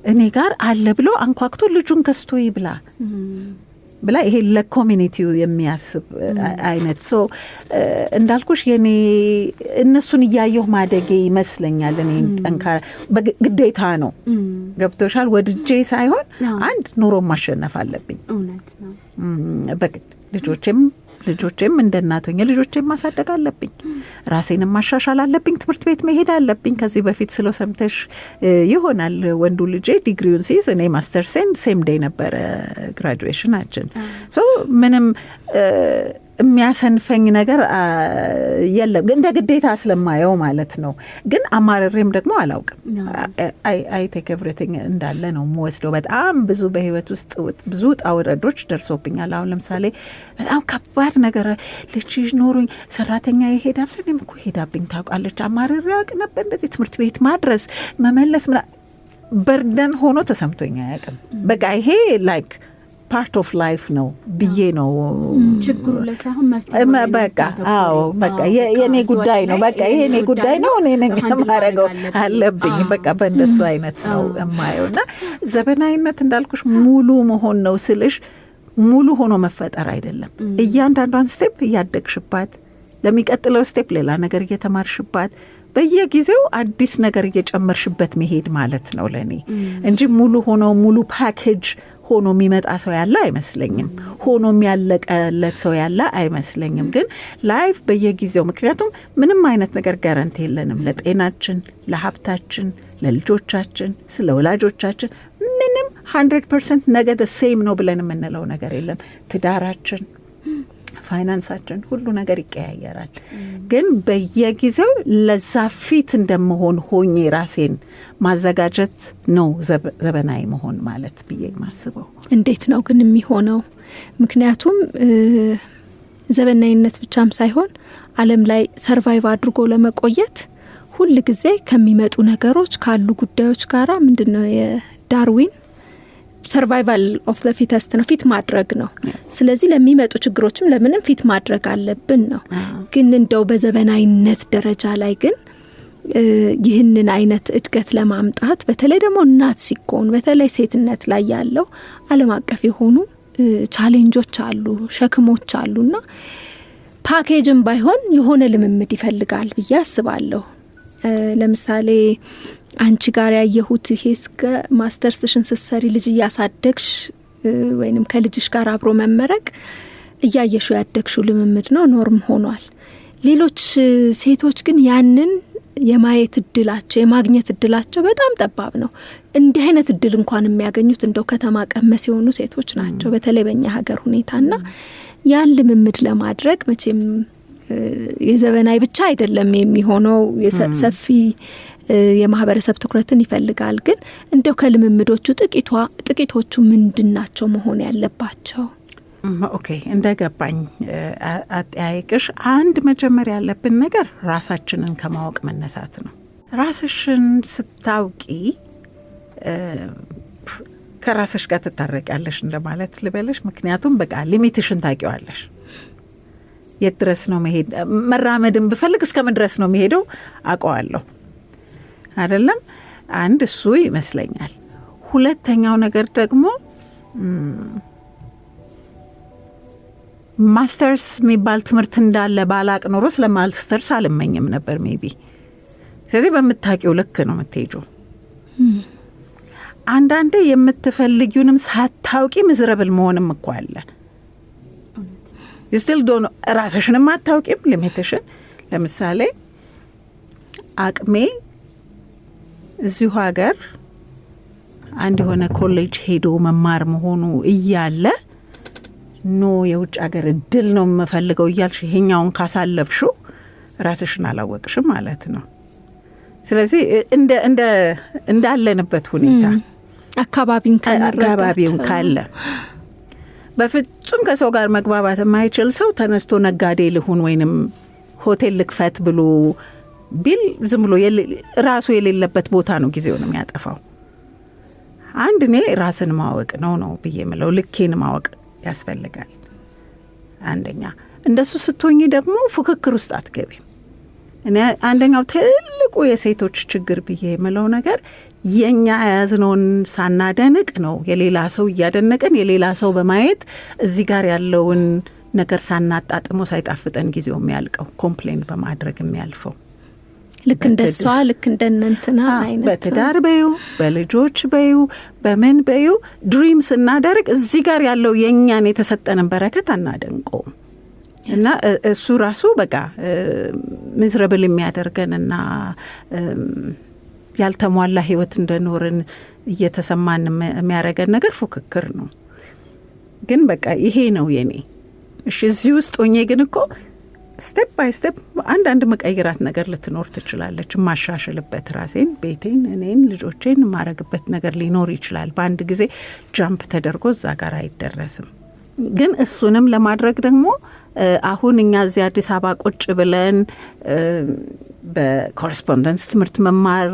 እኔ ጋር አለ ብሎ አንኳክቶ ልጁን ገዝቶ ይብላ ብላ ይሄ ለኮሚኒቲው የሚያስብ አይነት ሶ እንዳልኩሽ የኔ እነሱን እያየሁ ማደጌ ይመስለኛል። እኔ ጠንካራ ግዴታ ነው። ገብቶሻል? ወድጄ ሳይሆን አንድ ኑሮ ማሸነፍ አለብኝ። እውነት ነው። በግድ ልጆቼም እንደ እናቶኝ ልጆቼም ማሳደግ አለብኝ። ራሴንም ማሻሻል አለብኝ። ትምህርት ቤት መሄድ አለብኝ። ከዚህ በፊት ስለው ሰምተሽ ይሆናል ወንዱ ልጄ ዲግሪውን ሲይዝ እኔ ማስተርሴን ሴም ዴይ ነበረ ግራጁዌሽናችን። ሶ ምንም የሚያሰንፈኝ ነገር የለም፣ እንደ ግዴታ ስለማየው ማለት ነው። ግን አማረሬም ደግሞ አላውቅም። አይ ቴክ ኤቭሪቲንግ እንዳለ ነው የምወስደው። በጣም ብዙ በህይወት ውስጥ ብዙ ውጣ ውረዶች ደርሶብኛል። አሁን ለምሳሌ በጣም ከባድ ነገር ልጅ ኖሩኝ ሰራተኛ ይሄዳል እኔም እኮ ሄዳብኝ ታውቃለች። አማረሬ ያውቅ ነበር እንደዚህ ትምህርት ቤት ማድረስ መመለስ በርደን ሆኖ ተሰምቶኝ አያውቅም። በቃ ይሄ ላይክ ፓርት ኦፍ ላይፍ ነው ብዬ ነው። ችግሩ ላይ ሳይሆን መፍትሄ በቃ አዎ በቃ የኔ ጉዳይ ነው፣ በቃ የኔ ጉዳይ ነው፣ እኔ ነኝ ማረገው አለብኝ። በቃ በእንደሱ አይነት ነው የማየውና ዘበናዊነት እንዳልኩሽ ሙሉ መሆን ነው ስልሽ ሙሉ ሆኖ መፈጠር አይደለም። እያንዳንዷን ስቴፕ እያደግሽባት ለሚቀጥለው ስቴፕ ሌላ ነገር እየተማርሽባት በየጊዜው አዲስ ነገር እየጨመርሽበት መሄድ ማለት ነው ለኔ እንጂ ሙሉ ሆኖ ሙሉ ፓኬጅ ሆኖ የሚመጣ ሰው ያለ አይመስለኝም። ሆኖ የሚያለቀለት ሰው ያለ አይመስለኝም። ግን ላይፍ በየጊዜው ምክንያቱም ምንም አይነት ነገር ጋራንቲ የለንም ለጤናችን፣ ለሀብታችን፣ ለልጆቻችን፣ ስለ ወላጆቻችን ምንም 100% ነገ ሴም ነው ብለን የምንለው ነገር የለም። ትዳራችን፣ ፋይናንሳችን ሁሉ ነገር ይቀያየራል። ግን በየጊዜው ለዛ ፊት እንደመሆን ሆኜ ራሴን ማዘጋጀት ነው ዘበናዊ መሆን ማለት ብዬ ማስበው። እንዴት ነው ግን የሚሆነው? ምክንያቱም ዘበናዊነት ብቻም ሳይሆን ዓለም ላይ ሰርቫይቭ አድርጎ ለመቆየት ሁል ጊዜ ከሚመጡ ነገሮች ካሉ ጉዳዮች ጋራ ምንድነው የዳርዊን ሰርቫይቫል ኦፍ ዘ ፊተስት ነው፣ ፊት ማድረግ ነው። ስለዚህ ለሚመጡ ችግሮችም ለምንም ፊት ማድረግ አለብን ነው። ግን እንደው በዘበናዊነት ደረጃ ላይ ግን ይህንን አይነት እድገት ለማምጣት በተለይ ደግሞ እናት ሲኮን በተለይ ሴትነት ላይ ያለው ዓለም አቀፍ የሆኑ ቻሌንጆች አሉ፣ ሸክሞች አሉና ፓኬጅም ባይሆን የሆነ ልምምድ ይፈልጋል ብዬ አስባለሁ። ለምሳሌ አንቺ ጋር ያየሁት ይሄ እስከ ማስተርስሽን ስትሰሪ ልጅ እያሳደግሽ ወይንም ከልጅሽ ጋር አብሮ መመረቅ እያየሹ ያደግሽው ልምምድ ነው፣ ኖርም ሆኗል። ሌሎች ሴቶች ግን ያንን የማየት እድላቸው የማግኘት እድላቸው በጣም ጠባብ ነው። እንዲህ አይነት እድል እንኳን የሚያገኙት እንደው ከተማ ቀመስ የሆኑ ሴቶች ናቸው፣ በተለይ በእኛ ሀገር ሁኔታና ያን ልምምድ ለማድረግ መቼም የዘበናይ ብቻ አይደለም የሚሆነው ሰፊ የማህበረሰብ ትኩረትን ይፈልጋል። ግን እንደው ከልምምዶቹ ጥቂቶቹ ምንድናቸው መሆን ያለባቸው? ኦኬ እንደገባኝ አጠያይቅሽ አንድ መጀመሪያ ያለብን ነገር ራሳችንን ከማወቅ መነሳት ነው። ራስሽን ስታውቂ ከራስሽ ጋር ትታረቂያለሽ እንደማለት ልበለሽ። ምክንያቱም በቃ ሊሚትሽን ታውቂዋለሽ። የት ድረስ ነው መሄድ መራመድን ብፈልግ እስከምን ድረስ ነው መሄደው አውቀዋለሁ አይደለም። አንድ እሱ ይመስለኛል። ሁለተኛው ነገር ደግሞ ማስተርስ የሚባል ትምህርት እንዳለ ባላቅ ኖሮ ስለ ማስተርስ አልመኝም ነበር ሜቢ። ስለዚህ በምታውቂው ልክ ነው የምትሄጂው። አንዳንዴ የምትፈልጊውንም ሳታውቂ ምዝረብል መሆንም እኮ አለ። ስቲል ዶን ራስሽንም አታውቂም ሊሚትሽን። ለምሳሌ አቅሜ እዚሁ ሀገር አንድ የሆነ ኮሌጅ ሄዶ መማር መሆኑ እያለ ኖ የውጭ ሀገር እድል ነው የምፈልገው እያልሽ ይሄኛውን ካሳለፍሽው ራስሽን አላወቅሽም ማለት ነው። ስለዚህ እንዳለንበት ሁኔታ አካባቢውን ካለ በፍጹም ከሰው ጋር መግባባት የማይችል ሰው ተነስቶ ነጋዴ ልሁን ወይንም ሆቴል ልክፈት ብሎ ቢል ዝም ብሎ ራሱ የሌለበት ቦታ ነው ጊዜውን የሚያጠፋው። አንድ እኔ ራስን ማወቅ ነው ብዬ የምለው ልኬን ማወቅ ያስፈልጋል። አንደኛ እንደሱ ስትሆኚ ደግሞ ፉክክር ውስጥ አትገቢም። እኔ አንደኛው ትልቁ የሴቶች ችግር ብዬ የምለው ነገር የኛ ያዝነውን ሳናደንቅ ነው የሌላ ሰው እያደነቀን የሌላ ሰው በማየት እዚህ ጋር ያለውን ነገር ሳናጣጥሞ ሳይጣፍጠን ጊዜው የሚያልቀው ኮምፕሌን በማድረግ የሚያልፈው ልክ እንደሷ ልክ እንደነንትና አይነት በትዳር በዩ በልጆች በዩ በምን በዩ ድሪም ስናደርግ እዚህ ጋር ያለው የኛን የተሰጠንን በረከት አናደንቀውም። እና እሱ ራሱ በቃ ሚዝረብል የሚያደርገንና ያልተሟላ ህይወት እንደኖርን እየተሰማን የሚያደርገን ነገር ፉክክር ነው። ግን በቃ ይሄ ነው የኔ እሺ። እዚህ ውስጥ ሆኜ ግን እኮ ስቴፕ ባይ ስቴፕ አንዳንድ መቀየራት ነገር ልትኖር ትችላለች። ማሻሽልበት ራሴን፣ ቤቴን፣ እኔን፣ ልጆቼን ማረግበት ነገር ሊኖር ይችላል። በአንድ ጊዜ ጃምፕ ተደርጎ እዛ ጋር አይደረስም። ግን እሱንም ለማድረግ ደግሞ አሁን እኛ እዚህ አዲስ አበባ ቁጭ ብለን በኮረስፖንደንስ ትምህርት መማር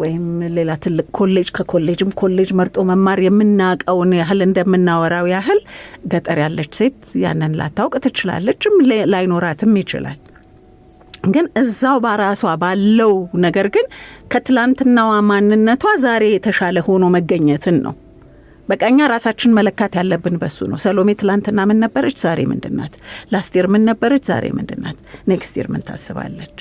ወይም ሌላ ትልቅ ኮሌጅ ከኮሌጅም ኮሌጅ መርጦ መማር የምናውቀውን ያህል እንደምናወራው ያህል ገጠር ያለች ሴት ያንን ላታውቅ ትችላለችም፣ ላይኖራትም ይችላል። ግን እዛው በራሷ ባለው ነገር ግን ከትላንትናዋ ማንነቷ ዛሬ የተሻለ ሆኖ መገኘትን ነው። በቃኛ ራሳችን መለካት ያለብን በሱ ነው። ሰሎሜ ትላንትና ምን ነበረች? ዛሬ ምንድናት? ላስቴር ምን ነበረች? ዛሬ ምንድናት? ኔክስት ይር ምን ታስባለች?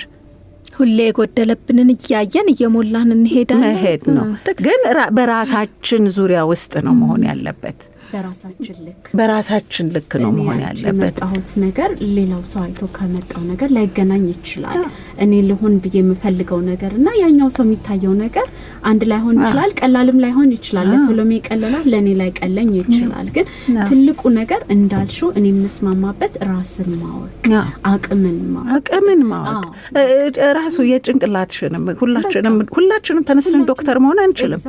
ሁሌ የጎደለብንን እያየን እየሞላን እንሄዳለን። መሄድ ነው። ግን በራሳችን ዙሪያ ውስጥ ነው መሆን ያለበት። በራሳችን ልክ ነው መሆን ያለበት። የመጣሁት ነገር ሌላው ሰው አይቶ ከመጣው ነገር ላይገናኝ ይችላል። እኔ ልሆን ብዬ የምፈልገው ነገር እና ያኛው ሰው የሚታየው ነገር አንድ ላይ ሆን ይችላል፣ ቀላልም ላይ ሆን ይችላል። ለሰሎሜ ቀላል ለኔ ላይ ቀለኝ ይችላል። ግን ትልቁ ነገር እንዳልሽው እኔ መስማማበት ራስን ማወቅ፣ አቅምን ማወቅ ራሱ የጭንቅላትሽንም ሁላችንም ተነስተን ዶክተር መሆን አንችልም።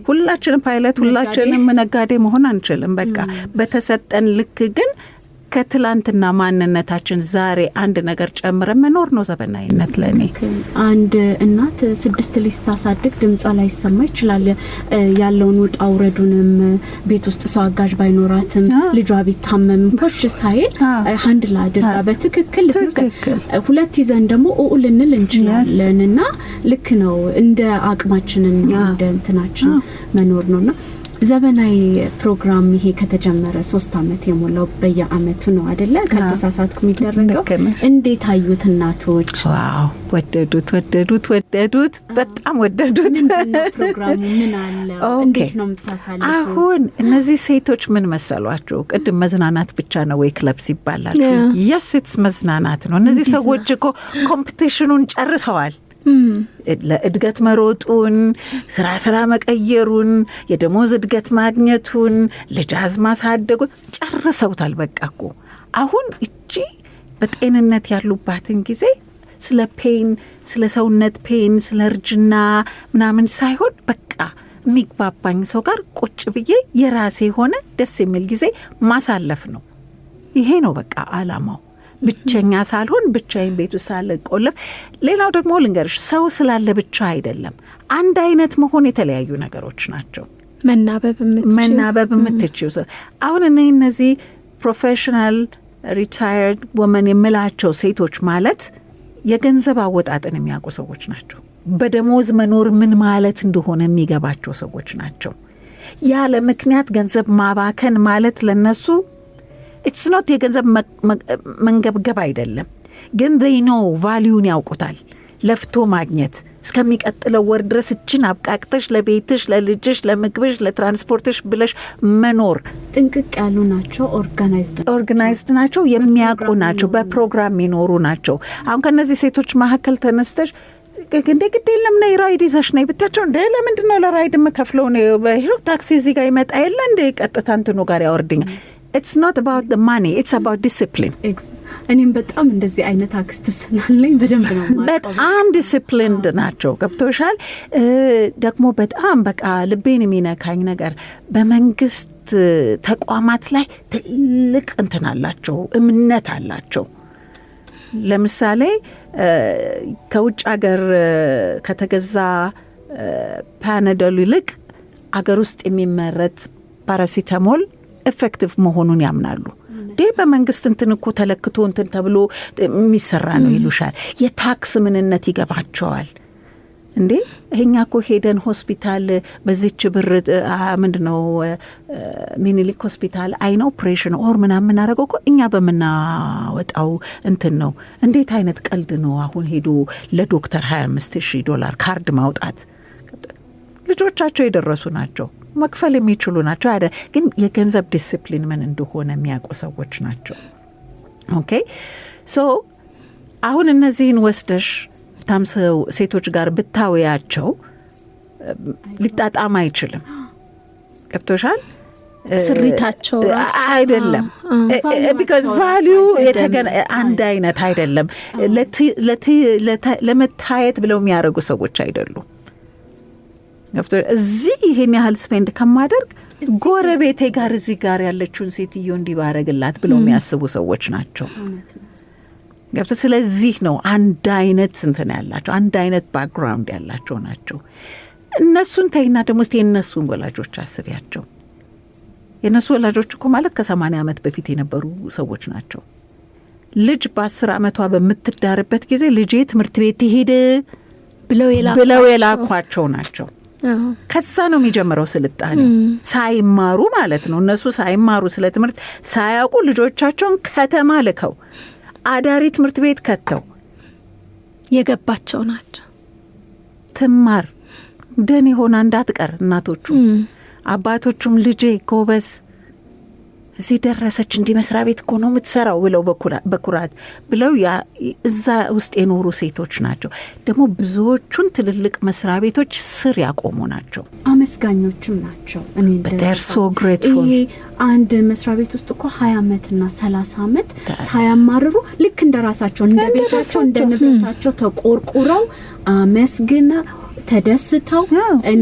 ሁላችንም ፓይለት፣ ሁላችንም ነጋዴ መሆን አንችልም። በቃ በተሰጠን ልክ ግን ከትላንትና ማንነታችን ዛሬ አንድ ነገር ጨምረን መኖር ነው ዘበናዊነት ለኔ። አንድ እናት 6 ልጅ ታሳድግ ድምጿ ላይ ይሰማ ይችላል። ያለውን ውጣ ውረዱንም ቤት ውስጥ ሰው አጋዥ ባይኖራትም ልጇ ቢታመም ኮሽ ሳይል ሃንድል አድርጋ በትክክል ሁለት ይዘን ደግሞ ልንል እንችላለንና ልክ ነው። እንደ አቅማችንን እንደ እንትናችን መኖር ነውና ዘበናዊ ፕሮግራም ይሄ ከተጀመረ 3 አመት የሞላው በየአመቱ ነው አይደለ? ካልተሳሳትኩ የሚደረገው። እንዴት አዩት እናቶች? ዋው ወደዱት በጣም ወደዱት። ፕሮግራሙ ምን አለው? እንዴት ነው የምታሳልፉት? አሁን እነዚህ ሴቶች ምን መሰሏቸው? ቅድም መዝናናት ብቻ ነው ወይ ክለብ ሲባላል? የሴትስ መዝናናት ነው። እነዚህ ሰዎች እኮ ኮምፒቲሽኑን ጨርሰዋል። ለእድገት መሮጡን፣ ስራ መቀየሩን፣ የደሞዝ እድገት ማግኘቱን፣ ልጅ ማሳደጉን ጨርሰውታል። በቃ እኮ አሁን እቺ በጤንነት ያሉባትን ጊዜ ስለ ፔን፣ ስለ ሰውነት ፔን፣ ስለ እርጅና ምናምን ሳይሆን በቃ የሚግባባኝ ሰው ጋር ቁጭ ብዬ የራሴ ሆነ ደስ የሚል ጊዜ ማሳለፍ ነው። ይሄ ነው በቃ አላማው። ብቸኛ ሳልሆን ብቻዬን ቤት ውስጥ ሳልቆለፍ። ሌላው ደግሞ ልንገርሽ፣ ሰው ስላለ ብቻ አይደለም። አንድ አይነት መሆን የተለያዩ ነገሮች ናቸው። መናበብ የምትችው ሰው አሁን እነዚህ ፕሮፌሽናል ሪታየርድ ወመን የምላቸው ሴቶች ማለት የገንዘብ አወጣጥን የሚያውቁ ሰዎች ናቸው። በደሞዝ መኖር ምን ማለት እንደሆነ የሚገባቸው ሰዎች ናቸው። ያለ ምክንያት ገንዘብ ማባከን ማለት ለነሱ ኢትስ ኖት የገንዘብ መንገብገብ አይደለም፣ ግን they know ቫልዩን ያውቁታል። ለፍቶ ማግኘት እስከሚቀጥለው ወር ድረስ እችን አብቃቅተሽ ለቤትሽ፣ ለልጅሽ፣ ለምግብሽ፣ ለትራንስፖርትሽ ብለሽ መኖር ጥንቅቅ ያሉ ናቸው። ኦርጋናይዝድ ናቸው። የሚያውቁ ናቸው። በፕሮግራም የሚኖሩ ናቸው። አሁን ከነዚህ ሴቶች መካከል ተነስተሽ እንደ ግድ የለም ነይ ራይድ ይዘሽ ነይ ብታቸው እንደ ለምንድን ነው ለራይድ የምከፍለው? ይኸው ታክሲ እዚህ ጋር ይመጣ የለ እንደ ቀጥታ እንትኑ ጋር ያወርድኛል። It's not about the money, it's about discipline. እኔም በጣም እንደዚህ አይነት አክስት ስላለኝ በደንብ ነው ማለት በጣም ዲሲፕሊንድ ናቸው። ገብቶሻል? ደግሞ በጣም በቃ ልቤን የሚነካኝ ነገር በመንግስት ተቋማት ላይ ትልቅ እንትን አላቸው፣ እምነት አላቸው። ለምሳሌ ከውጭ ሀገር ከተገዛ ፓናዶል ይልቅ አገር ውስጥ የሚመረት ፓራሲታሞል ኤፌክቲቭ መሆኑን ያምናሉ። በመንግስት እንትን እኮ ተለክቶ እንትን ተብሎ የሚሰራ ነው ይሉሻል። የታክስ ምንነት ይገባቸዋል። እንዴ እኛ እኮ ሄደን ሆስፒታል በዚች ብር ምንድነው ሚኒሊክ ሆስፒታል አይን ኦፕሬሽን ኦር ምናምን የምናደርገው እኮ እኛ በምናወጣው እንትን ነው። እንዴት አይነት ቀልድ ነው አሁን ሄዶ ለዶክተር $25,000 ካርድ ማውጣት? ልጆቻቸው የደረሱ ናቸው፣ መክፈል የሚችሉ ናቸው። ግን የገንዘብ ዲሲፕሊን ምን እንደሆነ የሚያውቁ ሰዎች ናቸው። ኦኬ ሶ አሁን እነዚህን ወስደሽ ታምሰው ሴቶች ጋር ብታወያቸው ሊጣጣም አይችልም። ገብቶሻል? ስሪታቸው አይደለም because value አንድ አይነት አይደለም። ለመታየት ብለው የሚያደርጉ ሰዎች አይደሉም። ገብቶሻል? እዚህ ይሄን ያህል ስፔንድ ከማደርግ ጎረቤቴ ጋር እዚህ ጋር ያለችውን ሴትዮ እንዲባረግላት ብለው የሚያስቡ ሰዎች ናቸው። ገብቶ ስለዚህ ነው አንድ አይነት እንትን ያላቸው፣ አንድ አይነት ባክግራውንድ ያላቸው ናቸው። እነሱን ተይና ደግሞ እስቲ የነሱን ወላጆች አስቢያቸው። የነሱ ወላጆች እኮ ማለት ከ80 ዓመት በፊት የነበሩ ሰዎች ናቸው። ልጅ በ10 ዓመቷ በምትዳርበት ጊዜ ልጄ ትምህርት ቤት ይሄድ ብለው የላኳቸው ናቸው። ከዛ ነው የሚጀምረው ስልጣኔ። ሳይማሩ ማለት ነው። እነሱ ሳይማሩ ስለ ትምህርት ሳያውቁ ልጆቻቸውን ከተማ ልከው አዳሪ ትምህርት ቤት ከተው የገባቸው ናቸው። ትማር ደን ሆና እንዳትቀር እናቶቹ አባቶቹም ልጄ ጎበዝ እዚህ ደረሰች እንዲህ መስሪያ ቤት እኮ ነው የምትሰራው ብለው በኩራት ብለው እዛ ውስጥ የኖሩ ሴቶች ናቸው። ደግሞ ብዙዎቹን ትልልቅ መስሪያ ቤቶች ስር ያቆሙ ናቸው። አመስጋኞችም ናቸው። they're so grateful። ይሄ አንድ መስሪያ ቤት ውስጥ እኮ 20 ዓመትና 30 ዓመት ሳያማርሩ ልክ እንደራሳቸው እንደ ቤታቸው እንደ ንብረታቸው ተቆርቁረው አመስግና ተደስተው እኔ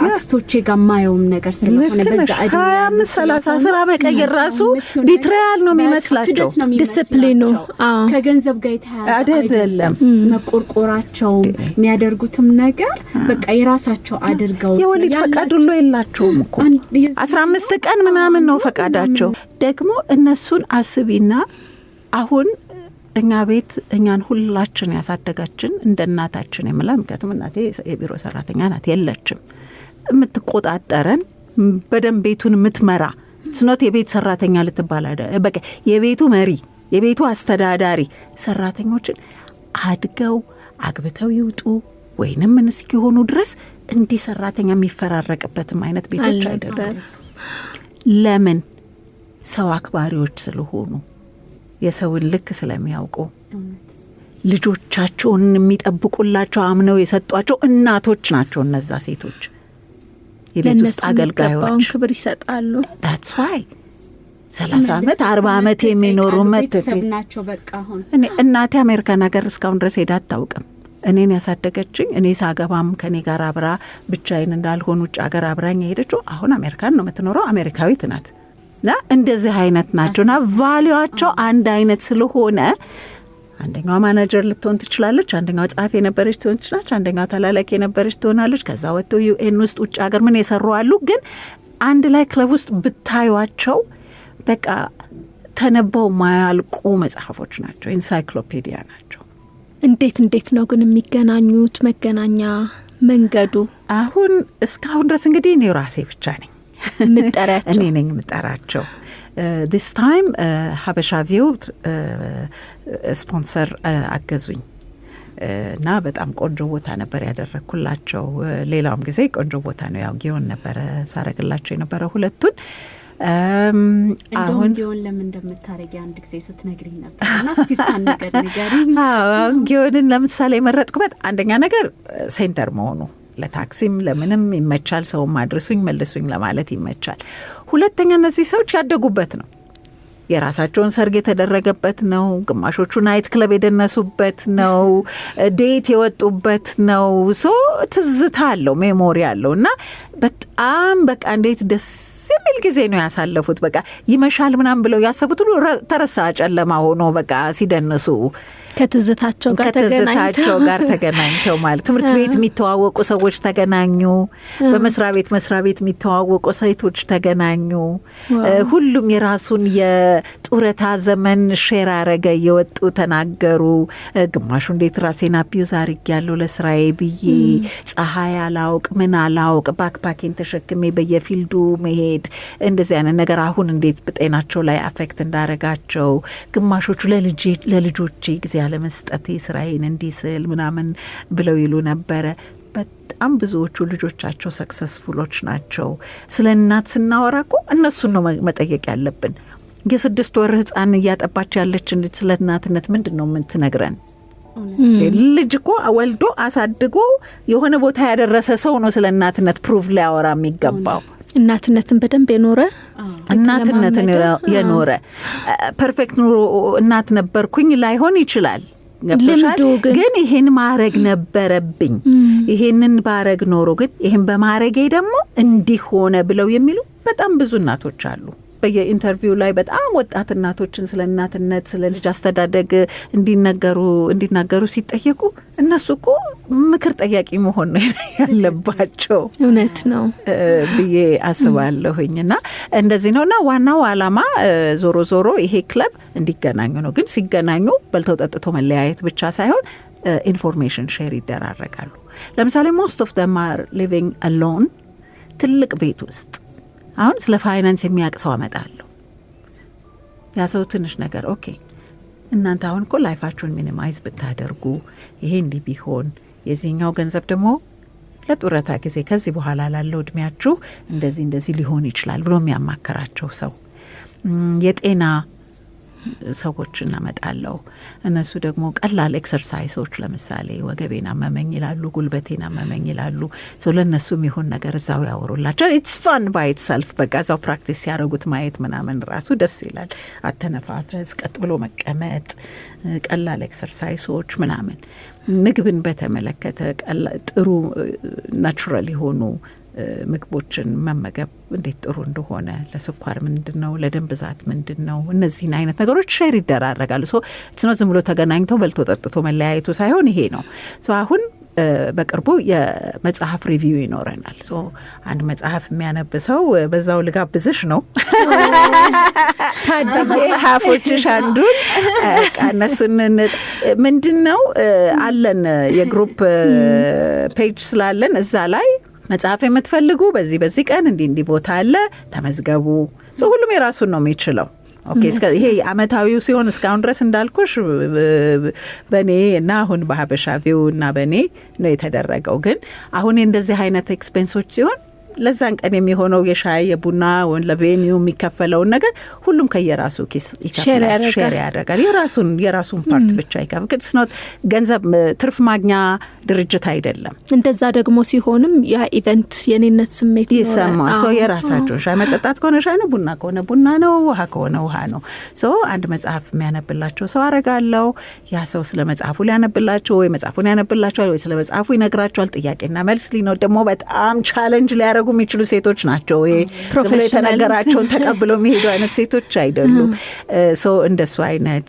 አክስቶቼ ጋር ማየውም ነገር ስለሆነ በዛ አይደለም 25 30 ስራ መቀየር ራሱ ቢትሪያል ነው የሚመስላቸው። ዲሲፕሊኑ ከገንዘብ ጋር የተያያዘ አይደለም። መቆርቆራቸው የሚያደርጉትም ነገር በቃ የራሳቸው አድርገው የወሊድ ፈቃድ ሁሉ የላቸውም እኮ 15 ቀን ምናምን ነው ፈቃዳቸው። ደግሞ እነሱን አስቢና አሁን እኛ ቤት እኛን ሁላችን ያሳደጋችን እንደ እናታችን የምላት፣ ምክንያቱም እናቴ የቢሮ ሰራተኛ ናት፣ የለችም የምትቆጣጠረን በደንብ ቤቱን የምትመራ ስኖት የቤት ሰራተኛ ልትባል በቃ የቤቱ መሪ የቤቱ አስተዳዳሪ ሰራተኞችን አድገው አግብተው ይውጡ ወይንም ምን እስኪሆኑ ድረስ እንዲህ ሰራተኛ የሚፈራረቅበትም አይነት ቤቶች አይደሉም። ለምን? ሰው አክባሪዎች ስለሆኑ የሰውን ልክ ስለሚያውቁ ልጆቻቸውን የሚጠብቁላቸው አምነው የሰጧቸው እናቶች ናቸው። እነዛ ሴቶች የቤት ውስጥ አገልጋዮች ክብር ይሰጣሉ። that's why 30 ዓመት 40 ዓመት የሚኖሩ ቤተሰብ ናቸው። በቃ አሁን እኔ እናቴ አሜሪካን ሀገር እስካሁን ድረስ ሄዳ አታውቅም። እኔን ያሳደገችኝ እኔ ሳገባም ከኔ ጋር አብራ ብቻዬን እንዳልሆን ውጭ ሀገር አብራኝ ሄደችው። አሁን አሜሪካን ነው የምትኖረው፣ አሜሪካዊት ናት። እና እንደዚህ አይነት ናቸውና ቫሊዩአቸው አንድ አይነት ስለሆነ አንደኛዋ ማናጀር ልትሆን ትችላለች፣ አንደኛዋ ጸሐፊ የነበረች ትሆን ትችላለች፣ አንደኛዋ ተላላኪ የነበረች ትሆናለች። ከዛ ወጥተው ዩኤን ውስጥ ውጭ ሀገር ምን የሰሩ አሉ። ግን አንድ ላይ ክለብ ውስጥ ብታዩቸው በቃ ተነበው ማያልቁ መጽሐፎች ናቸው፣ ኢንሳይክሎፔዲያ ናቸው። እንዴት ነው ግን የሚገናኙት? መገናኛ መንገዱ አሁን እስካሁን ድረስ እንግዲህ እኔ ራሴ ብቻ ነኝ ምጠራቸው፣ እኔ ነኝ ምጠራቸው። ዲስ ታይም ሀበሻ ቪው ስፖንሰር አገዙኝ እና በጣም ቆንጆ ቦታ ነበር ያደረግኩላቸው። ሌላውም ጊዜ ቆንጆ ቦታ ነው። ያው ጊዮን ነበረ ሳረግላቸው የነበረ ሁለቱን። አሁን ጊዮን ለምን እንደምታረጊ አንድ ጊዜ ስትነግሪኝ ነበር እና እስቲ ሳንቀር ንገሪኝ። ጊዮንን ለምሳሌ የመረጥኩበት አንደኛ ነገር ሴንተር መሆኑ ለታክሲም ለምንም ይመቻል። ሰውም አድርሱኝ መልሱኝ ለማለት ይመቻል። ሁለተኛ እነዚህ ሰዎች ያደጉበት ነው። የራሳቸውን ሰርግ የተደረገበት ነው። ግማሾቹ ናይት ክለብ የደነሱበት ነው። ዴት የወጡበት ነው። ሶ ትዝታ አለው፣ ሜሞሪ አለው እና በጣም በቃ እንዴት ደስ የሚል ጊዜ ነው ያሳለፉት። በቃ ይመሻል ምናምን ብለው ያሰቡት ሁሉ ተረሳ፣ ጨለማ ሆኖ በቃ ሲደንሱ ከትዝታቸው ጋር ተገናኝተው ማለት ትምህርት ቤት የሚተዋወቁ ሰዎች ተገናኙ። በመስሪያ ቤት የሚተዋወቁ ሴቶች ተገናኙ። ሁሉም የራሱን የጡረታ ዘመን ሼር አረገ፣ የወጡ ተናገሩ። ግማሹ እንዴት ራሴን አቢዩዝ አድርጌያለሁ ለስራዬ ብዬ ፀሐይ አላውቅ ምን አላውቅ ባክፓኬን ተሸክሜ በየፊልዱ መሄድ እንደዚህ አይነት ነገር አሁን እንዴት በጤናቸው ላይ አፌክት እንዳረጋቸው። ግማሾቹ ለልጆቼ ጊዜ ያለመስጠት ስራዬን እንዲስል ምናምን ብለው ይሉ ነበረ። በጣም ብዙዎቹ ልጆቻቸው ሰክሰስፉሎች ናቸው። ስለ እናት ስናወራ እኮ እነሱን ነው መጠየቅ ያለብን። የ6 ወር ህፃን እያጠባች ያለች ስለ እናትነት ምንድን ነው የምትነግረን? ልጅ እኮ ወልዶ አሳድጎ የሆነ ቦታ ያደረሰ ሰው ነው ስለ እናትነት ፕሩቭ ሊያወራ የሚገባው። እናትነትን በደንብ የኖረ ፐርፌክት ኑሮ እናት ነበርኩኝ ላይሆን ይችላል። ገብቶሻል? ግን ይሄን ማረግ ነበረብኝ፣ ይሄንን ባረግ ኖሮ ግን ይሄን በማረጌ ደግሞ እንዲህ ሆነ ብለው የሚሉ በጣም ብዙ እናቶች አሉ። በየኢንተርቪው ላይ በጣም ወጣት እናቶችን ስለ እናትነት ስለ ልጅ አስተዳደግ እንዲናገሩ ሲጠየቁ እነሱ እኮ ምክር ጠያቂ መሆን ነው ያለባቸው። እውነት ነው ብዬ አስባለሁኝ። እና እንደዚህ ነው። እና ዋናው ዓላማ ዞሮ ዞሮ ይሄ ክለብ እንዲገናኙ ነው። ግን ሲገናኙ በልተው ጠጥቶ መለያየት ብቻ ሳይሆን ኢንፎርሜሽን ሼር ይደራረጋሉ። ለምሳሌ ሞስት ኦፍ ዘም አር ሊቪንግ አሎን ትልቅ ቤት ውስጥ። አሁን ስለ ፋይናንስ የሚያውቅ ሰው አመጣለሁ። ያ ሰው ትንሽ ነገር ኦኬ፣ እናንተ አሁን እኮ ላይፋችሁን ሚኒማይዝ ብታደርጉ ይሄ እንዲህ ቢሆን የዚህኛው ገንዘብ ደግሞ ለጡረታ ጊዜ ከዚህ በኋላ ላለው እድሜያችሁ እንደዚህ ሊሆን ይችላል ብሎ የሚያማከራቸው ሰው። የጤና ሰዎች እናመጣለሁ። እነሱ ደግሞ ቀላል ኤክሰርሳይሶች ለምሳሌ ወገቤን አመመኝ ይላሉ፣ ጉልበቴን አመመኝ ይላሉ። ሰው ለነሱ የሚሆን ነገር እዛው ያወሩላቸው። ኢትስ ፋን ባይ ኢትሰልፍ። በቃ እዛው ፕራክቲስ ሲያደርጉት ማየት ምናምን ራሱ ደስ ይላል። አተነፋፈስ፣ ቀጥ ብሎ መቀመጥ፣ ቀላል ኤክሰርሳይሶች ምናምን። ምግብን በተመለከተ ጥሩ ናቹራል የሆኑ ምግቦችን መመገብ እንዴት ጥሩ እንደሆነ፣ ለስኳር ምንድነው፣ ለደም ብዛት ምንድነው፣ እነዚህን አይነት ነገሮች ሼር ይደራረጋሉ። ሶ ዝም ብሎ ተገናኝተው በልቶ ጠጥቶ መለያየቱ ሳይሆን ይሄ ነው። አሁን በቅርቡ የመጽሐፍ ሪቪው ይኖረናል። አንድ መጽሐፍ የሚያነብሰው በዛው ልጋብዝሽ ነው መጽሐፎችሽ አንዱን እነሱን ምንድን ነው አለን የግሩፕ ፔጅ ስላለን እዛ ላይ መጽሐፍ የምትፈልጉ በዚህ ቀን እንዲህ ቦታ አለ ተመዝገቡ። ሁሉም የራሱን ነው የሚችለው። ኦኬ ይሄ አመታዊው ሲሆን እስካሁን ድረስ እንዳልኩሽ በኔ እና አሁን በሀበሻ ቪው እና በኔ ነው የተደረገው። ግን አሁን እንደዚህ አይነት ኤክስፔንሶች ሲሆን ለዛን ቀን የሚሆነው የሻይ የቡና ወን ለቬኒው የሚከፈለውን ነገር ሁሉም ከየራሱ ኪስ ይከፍላል፣ ሼር ያደርጋል። የራሱን ፓርት ብቻ ይከፍል። ግጥስ ነው ገንዘብ ትርፍ ማግኛ ድርጅት አይደለም። እንደዛ ደግሞ ሲሆንም ያ ኢቨንት የኔነት ስሜት ይሰማል። ሶ የራሳቸው ሻይ መጠጣት ከሆነ ሻይ ነው፣ ቡና ከሆነ ቡና ነው፣ ውሃ ከሆነ ውሃ ነው። ሶ አንድ መጽሐፍ የሚያነብላቸው ሰው አረጋለሁ። ያ ሰው ስለ መጽሐፉ ሊያነብላቸው ወይ መጽሐፉን ያነብላቸዋል ወይ ስለ መጽሐፉ ይነግራቸዋል። ጥያቄና መልስ ሊኖር ደግሞ በጣም ቻሌንጅ ሊያደርጉ የሚችሉ ሴቶች ናቸው። ይሄ የተነገራቸውን ተቀብለው የሚሄዱ አይነት ሴቶች አይደሉም። ሶ እንደሱ አይነት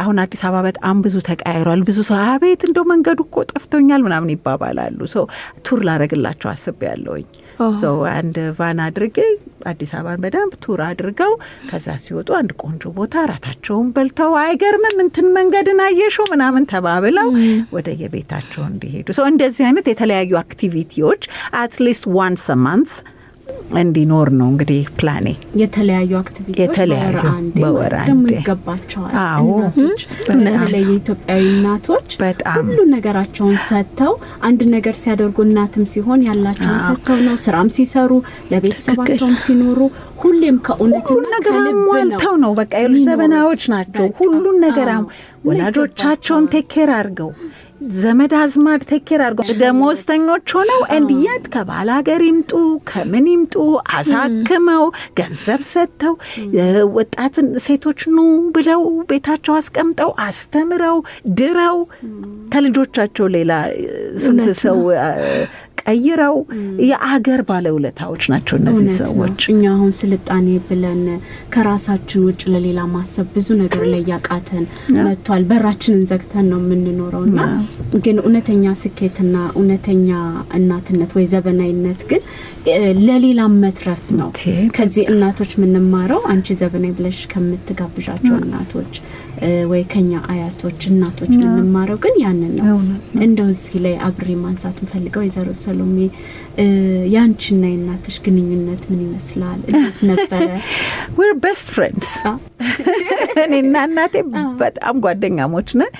አሁን አዲስ አበባ በጣም ብዙ ተቀያይሯል። ብዙ ሰው አቤት እንደው መንገዱ እኮ ጠፍቶኛል ምናምን ይባባላሉ። ሶ ቱር ላረግላቸው አስቤያለሁኝ። ሶ አንድ ቫን አድርጌ አዲስ አበባን በደንብ ቱር አድርገው ከዛ ሲወጡ አንድ ቆንጆ ቦታ ራታቸውን በልተው አይገርምም እንትን መንገድን አየሹ ምናምን ተባብለው ወደ የቤታቸው እንዲሄዱ ሶ እንደዚህ አይነት የተለያዩ አክቲቪቲዎች አትሊስት ዋንስ አ ማንት እንዲኖር ነው እንግዲህ ፕላኔ። የተለያዩ አክቲቪቲዎች በወር አንዴ ደግሞ ይገባቸዋል። እናቶች በተለይ የኢትዮጵያዊ እናቶች ሁሉ ነገራቸውን ሰጥተው አንድ ነገር ሲያደርጉ እናትም ሲሆን ያላቸውን ሰጥተው ነው። ስራም ሲሰሩ ለቤተሰባቸውም ሲኖሩ ሁሌም ከእውነትና ከልብ ነው። በቃ ዘመናዎች ናቸው። ሁሉን ነገር ወላጆቻቸውን ቴኬር አድርገው ዘመድ አዝማድ ቴኬር አድርገው ደሞዝተኞች ሆነው እንዲያት ከባል ሀገር ይምጡ ከምን ይምጡ አሳክመው ገንዘብ ሰጥተው ወጣትን ሴቶች ኑ ብለው ቤታቸው አስቀምጠው አስተምረው ድረው ከልጆቻቸው ሌላ ስንት ሰው ቀይረው የአገር ባለውለታዎች ናቸው እነዚህ ሰዎች። እኛ አሁን ስልጣኔ ብለን ከራሳችን ውጭ ለሌላ ማሰብ ብዙ ነገር ላይ ያቃተን መጥቷል። በራችንን ዘግተን ነው የምንኖረውና ግን እውነተኛ ስኬትና እውነተኛ እናትነት ወይ ዘበናይነት ግን ለሌላ መትረፍ ነው። ከዚህ እናቶች ምንማረው አንቺ ዘበናይ ብለሽ ከምትጋብዣቸው እናቶች ወይ ከኛ አያቶች እናቶች ምንማረው ግን ያንን ነው። እንደው እዚህ ላይ አብሬ ማንሳት እንፈልገው የዘሮ ሰሎሜ ያንቺና የእናትሽ ግንኙነት ምን ይመስላል? እንዴት ነበረ? we're best friends እኔና እናቴ በጣም ጓደኛሞች ነን።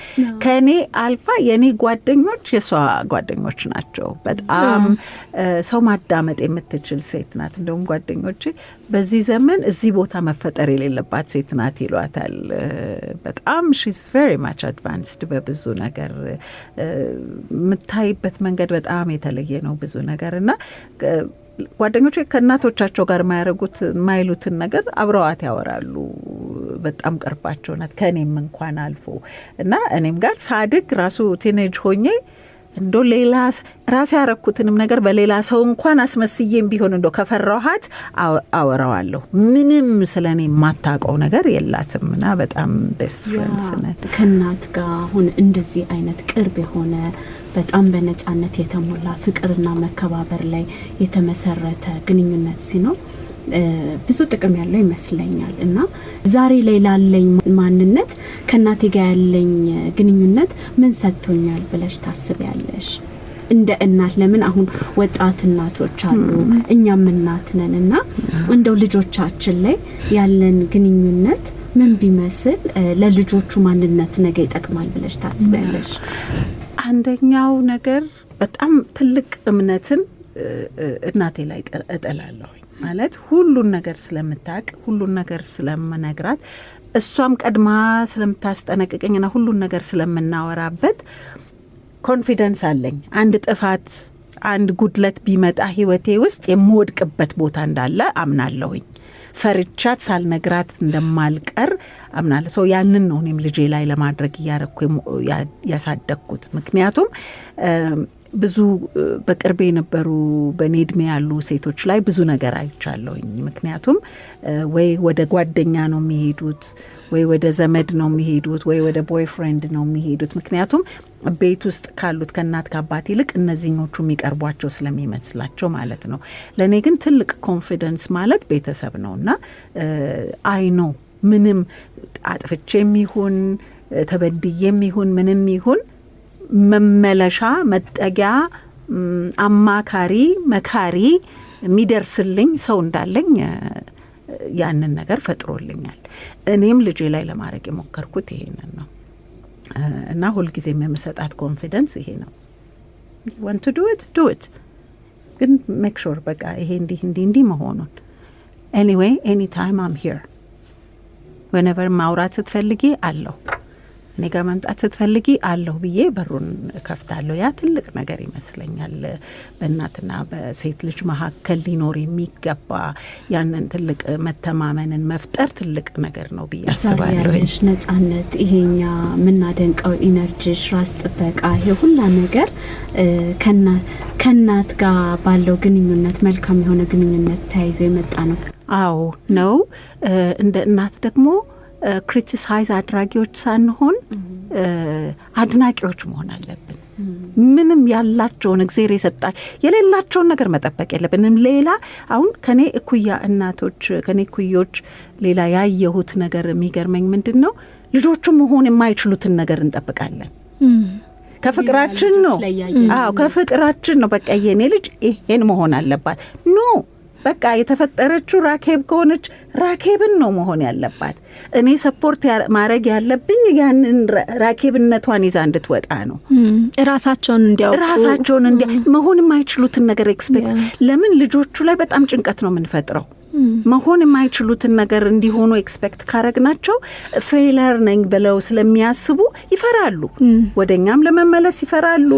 ከኔ አልፋ የኔ ጓደኞች የሷ ጓደኞች ናቸው። በጣም ሰው ማዳመጥ የምትችል ሴት ናት። እንደውም ጓደኞቼ በዚህ ዘመን እዚህ ቦታ መፈጠር የሌለባት ሴት ናት ይሏታል። በጣም she's very much advanced በብዙ ነገር የምታይበት መንገድ በጣም የተለየ ነው ብዙ ነገር እና ጓደኞቼ ከእናቶቻቸው ጋር ማይሉትን ነገር አብረዋት ያወራሉ። በጣም ቅርባቸው ናት ከኔም እንኳን አልፎ እና እኔም ጋር ሳድግ ራሱ ቲኔጅ ሆኜ እንዶ ሌላ ራሴ ያረኩትንም ነገር በሌላ ሰው እንኳን አስመስዬም ቢሆን እንዶ ከፈራኋት አወራዋለሁ። ምንም ስለኔ የማታውቀው ነገር የላትም እና በጣም ቤስት ፍሬንድስ ነን። ከእናት ጋር አሁን እንደዚህ አይነት ቅርብ የሆነ በጣም በነጻነት የተሞላ ፍቅርና መከባበር ላይ የተመሰረተ ግንኙነት ሲኖር ብዙ ጥቅም ያለው ይመስለኛል እና ዛሬ ላይ ላለኝ ማንነት ከእናቴ ጋር ያለኝ ግንኙነት ምን ሰጥቶኛል ብለሽ ታስቢያለሽ? እንደ እናት ለምን አሁን ወጣት እናቶች አሉ እኛም እናት ነን እና እንደው ልጆቻችን ላይ ያለን ግንኙነት ምን ቢመስል ለልጆቹ ማንነት ነገ ይጠቅማል ብለሽ ታስቢያለሽ? አንደኛው ነገር በጣም ትልቅ እምነትን እናቴ ላይ እጥላለሁ። ማለት ሁሉን ነገር ስለምታውቅ ሁሉን ነገር ስለምነግራት እሷም ቀድማ ስለምታስጠነቅቀኝና ሁሉን ነገር ስለምናወራበት ኮንፊደንስ አለኝ። አንድ ጥፋት አንድ ጉድለት ቢመጣ ህይወቴ ውስጥ የምወድቅበት ቦታ እንዳለ አምናለሁኝ። ፈርቻት ሳልነግራት እንደማልቀር አምናለሁ። ሰው ያንን ነው እኔም ልጄ ላይ ለማድረግ እያረኩ ያሳደግኩት። ምክንያቱም ብዙ በቅርቤ የነበሩ በኔ እድሜ ያሉ ሴቶች ላይ ብዙ ነገር አይቻለሁኝ። ምክንያቱም ወይ ወደ ጓደኛ ነው የሚሄዱት፣ ወይ ወደ ዘመድ ነው የሚሄዱት፣ ወይ ወደ ቦይፍሬንድ ነው የሚሄዱት። ምክንያቱም ቤት ውስጥ ካሉት ከእናት ከአባት ይልቅ እነዚህኞቹ የሚቀርቧቸው ስለሚመስላቸው ማለት ነው። ለእኔ ግን ትልቅ ኮንፊደንስ ማለት ቤተሰብ ነው እና አይ ነው ምንም አጥፍቼም ይሁን ተበድዬም ይሁን ምንም ይሁን መመለሻ መጠጊያ አማካሪ መካሪ የሚደርስልኝ ሰው እንዳለኝ ያንን ነገር ፈጥሮልኛል። እኔም ልጄ ላይ ለማድረግ የሞከርኩት ይሄንን ነው እና ሁልጊዜም የምሰጣት ኮንፊደንስ ይሄ ነው። want to do it ግን ሜክ ሹር በቃ ይሄ እንዲህ መሆኑን ኤኒዌይ ኤኒ ታይም አም ሂር whenever ማውራት ስትፈልጊ አለሁ እኔ ጋር መምጣት ስትፈልጊ አለሁ ብዬ በሩን ከፍታለሁ። ያ ትልቅ ነገር ይመስለኛል። በእናትና በሴት ልጅ መካከል ሊኖር የሚገባ ያንን ትልቅ መተማመንን መፍጠር ትልቅ ነገር ነው ብዬ አስባለሁ። ያለሽ ነጻነት፣ ይሄኛ ምናደንቀው ኢነርጂሽ፣ ራስ ጥበቃ፣ ይሄ ሁላ ነገር ከእናት ጋር ባለው ግንኙነት መልካም የሆነ ግንኙነት ተያይዞ የመጣ ነው። አዎ ነው። እንደ እናት ደግሞ ክሪቲሳይዝ አድራጊዎች ሳንሆን አድናቂዎች መሆን አለብን። ምንም ያላቸውን እግዚአብሔር የሰጣል የሌላቸውን ነገር መጠበቅ የለብንም። ሌላ አሁን ከኔ እኩያ እናቶች ከኔ እኩዮች ሌላ ያየሁት ነገር የሚገርመኝ ምንድን ነው? ልጆቹ መሆን የማይችሉትን ነገር እንጠብቃለን። ከፍቅራችን ነው። አዎ ከፍቅራችን ነው። በቃ የኔ ልጅ ይሄን መሆን አለባት ኖ በቃ የተፈጠረችው ራኬብ ከሆነች ራኬብን ነው መሆን ያለባት። እኔ ሰፖርት ማድረግ ያለብኝ ያንን ራኬብነቷን ይዛ እንድትወጣ ነው። ራሳቸውን መሆን የማይችሉትን ነገር ኤክስፔክት ለምን ልጆቹ ላይ በጣም ጭንቀት ነው የምንፈጥረው። መሆን የማይችሉትን ነገር እንዲሆኑ ኤክስፔክት ካረግናቸው ፌለር ነኝ ብለው ስለሚያስቡ ይፈራሉ። ወደኛም ለመመለስ ይፈራሉ።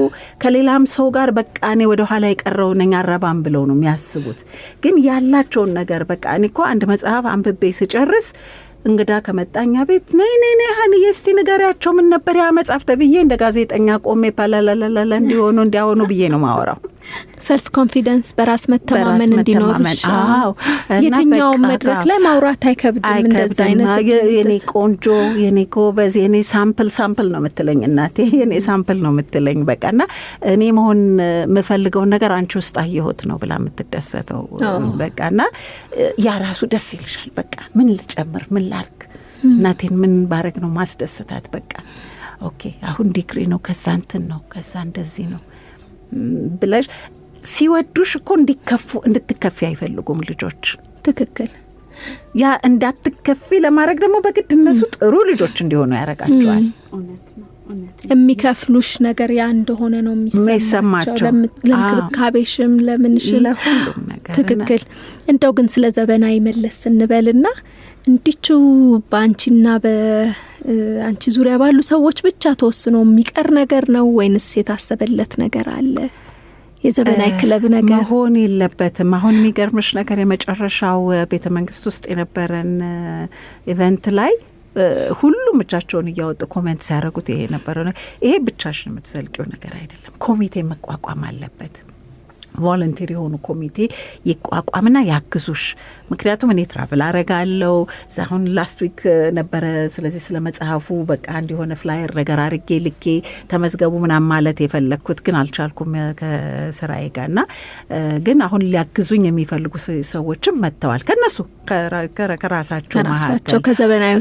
ከሌላም ሰው ጋር በቃ እኔ ወደ ኋላ የቀረው ነኝ አረባም ብለው ነው የሚያስቡት። ግን ያላቸውን ነገር በቃ እኔ እኮ አንድ መጽሐፍ አንብቤ ስጨርስ እንግዳ ከመጣኛ ቤት ነይ ሀኒዬ እስቲ ንገሪያቸው ምን ነበር ያ መጽሐፍ ተብዬ እንደ ጋዜጠኛ ቆሜ ፓላላላላ እንዲሆኑ ብዬ ነው ማወራው። ሰልፍ ኮንፊደንስ በራስ መተማመን እንዲኖርሽ የትኛው መድረክ ላይ ማውራት አይከብድም። እንደዛ አይነት የኔ ቆንጆ የኔ ጎበዝ የኔ ሳምፕል ነው የምትለኝ እናቴ የኔ ሳምፕል ነው የምትለኝ በቃና እኔ መሆን የምፈልገውን ነገር አንቺ ውስጥ አየሁት ነው ብላ የምትደሰተው በቃና ያ ራሱ ደስ ይልሻል። በቃ ምን ልጨምር ምን ላርግ እናቴን ምን ባረግ ነው ማስደሰታት በቃ ኦኬ አሁን ዲግሪ ነው ከዛ እንትን ነው ከዛ እንደዚህ ነው ብለሽ ሲወዱሽ እኮ እንድትከፊ አይፈልጉም ልጆች። ትክክል። ያ እንዳትከፊ ለማድረግ ደግሞ በግድ እነሱ ጥሩ ልጆች እንዲሆኑ ያረጋቸዋል። የሚከፍሉሽ ነገር ያ እንደሆነ ነው የሚሰማቸው ለእንክብካቤሽም ለምንሽም ለሁሉም ነገር። ትክክል። እንደው ግን ስለ ዘበናዊ መለስ እንበልና እንዲቹ በአንቺና በአንቺ ዙሪያ ባሉ ሰዎች ብቻ ተወስኖ የሚቀር ነገር ነው ወይንስ የታሰበለት ነገር አለ? የዘመናዊ ክለብ ነገር መሆን የለበትም። አሁን የሚገርምሽ ነገር የመጨረሻው ቤተ መንግስት ውስጥ የነበረን ኢቨንት ላይ ሁሉም እጃቸውን እያወጡ ኮሜንት ሲያደርጉት ይሄ ነበረው ነው። ይሄ ብቻሽን የምትዘልቂው ነገር አይደለም። ኮሚቴ መቋቋም አለበት። ቮለንቲር የሆኑ ኮሚቴ ይቋቋምና ያግዙሽ። ምክንያቱም እኔ ትራቭል አረጋለሁ። አሁን ላስት ዊክ ነበረ ስለዚህ ስለ መጽሐፉ በቃ እንዲሆነ ፍላየር ነገር አርጌ ልኬ ተመዝገቡ ምናምን ማለት የፈለግኩት ግን አልቻልኩም ከስራዬ ጋርና ግን አሁን ሊያግዙኝ የሚፈልጉ ሰዎችም መጥተዋል ከነሱ ከራሳቸው መሀከል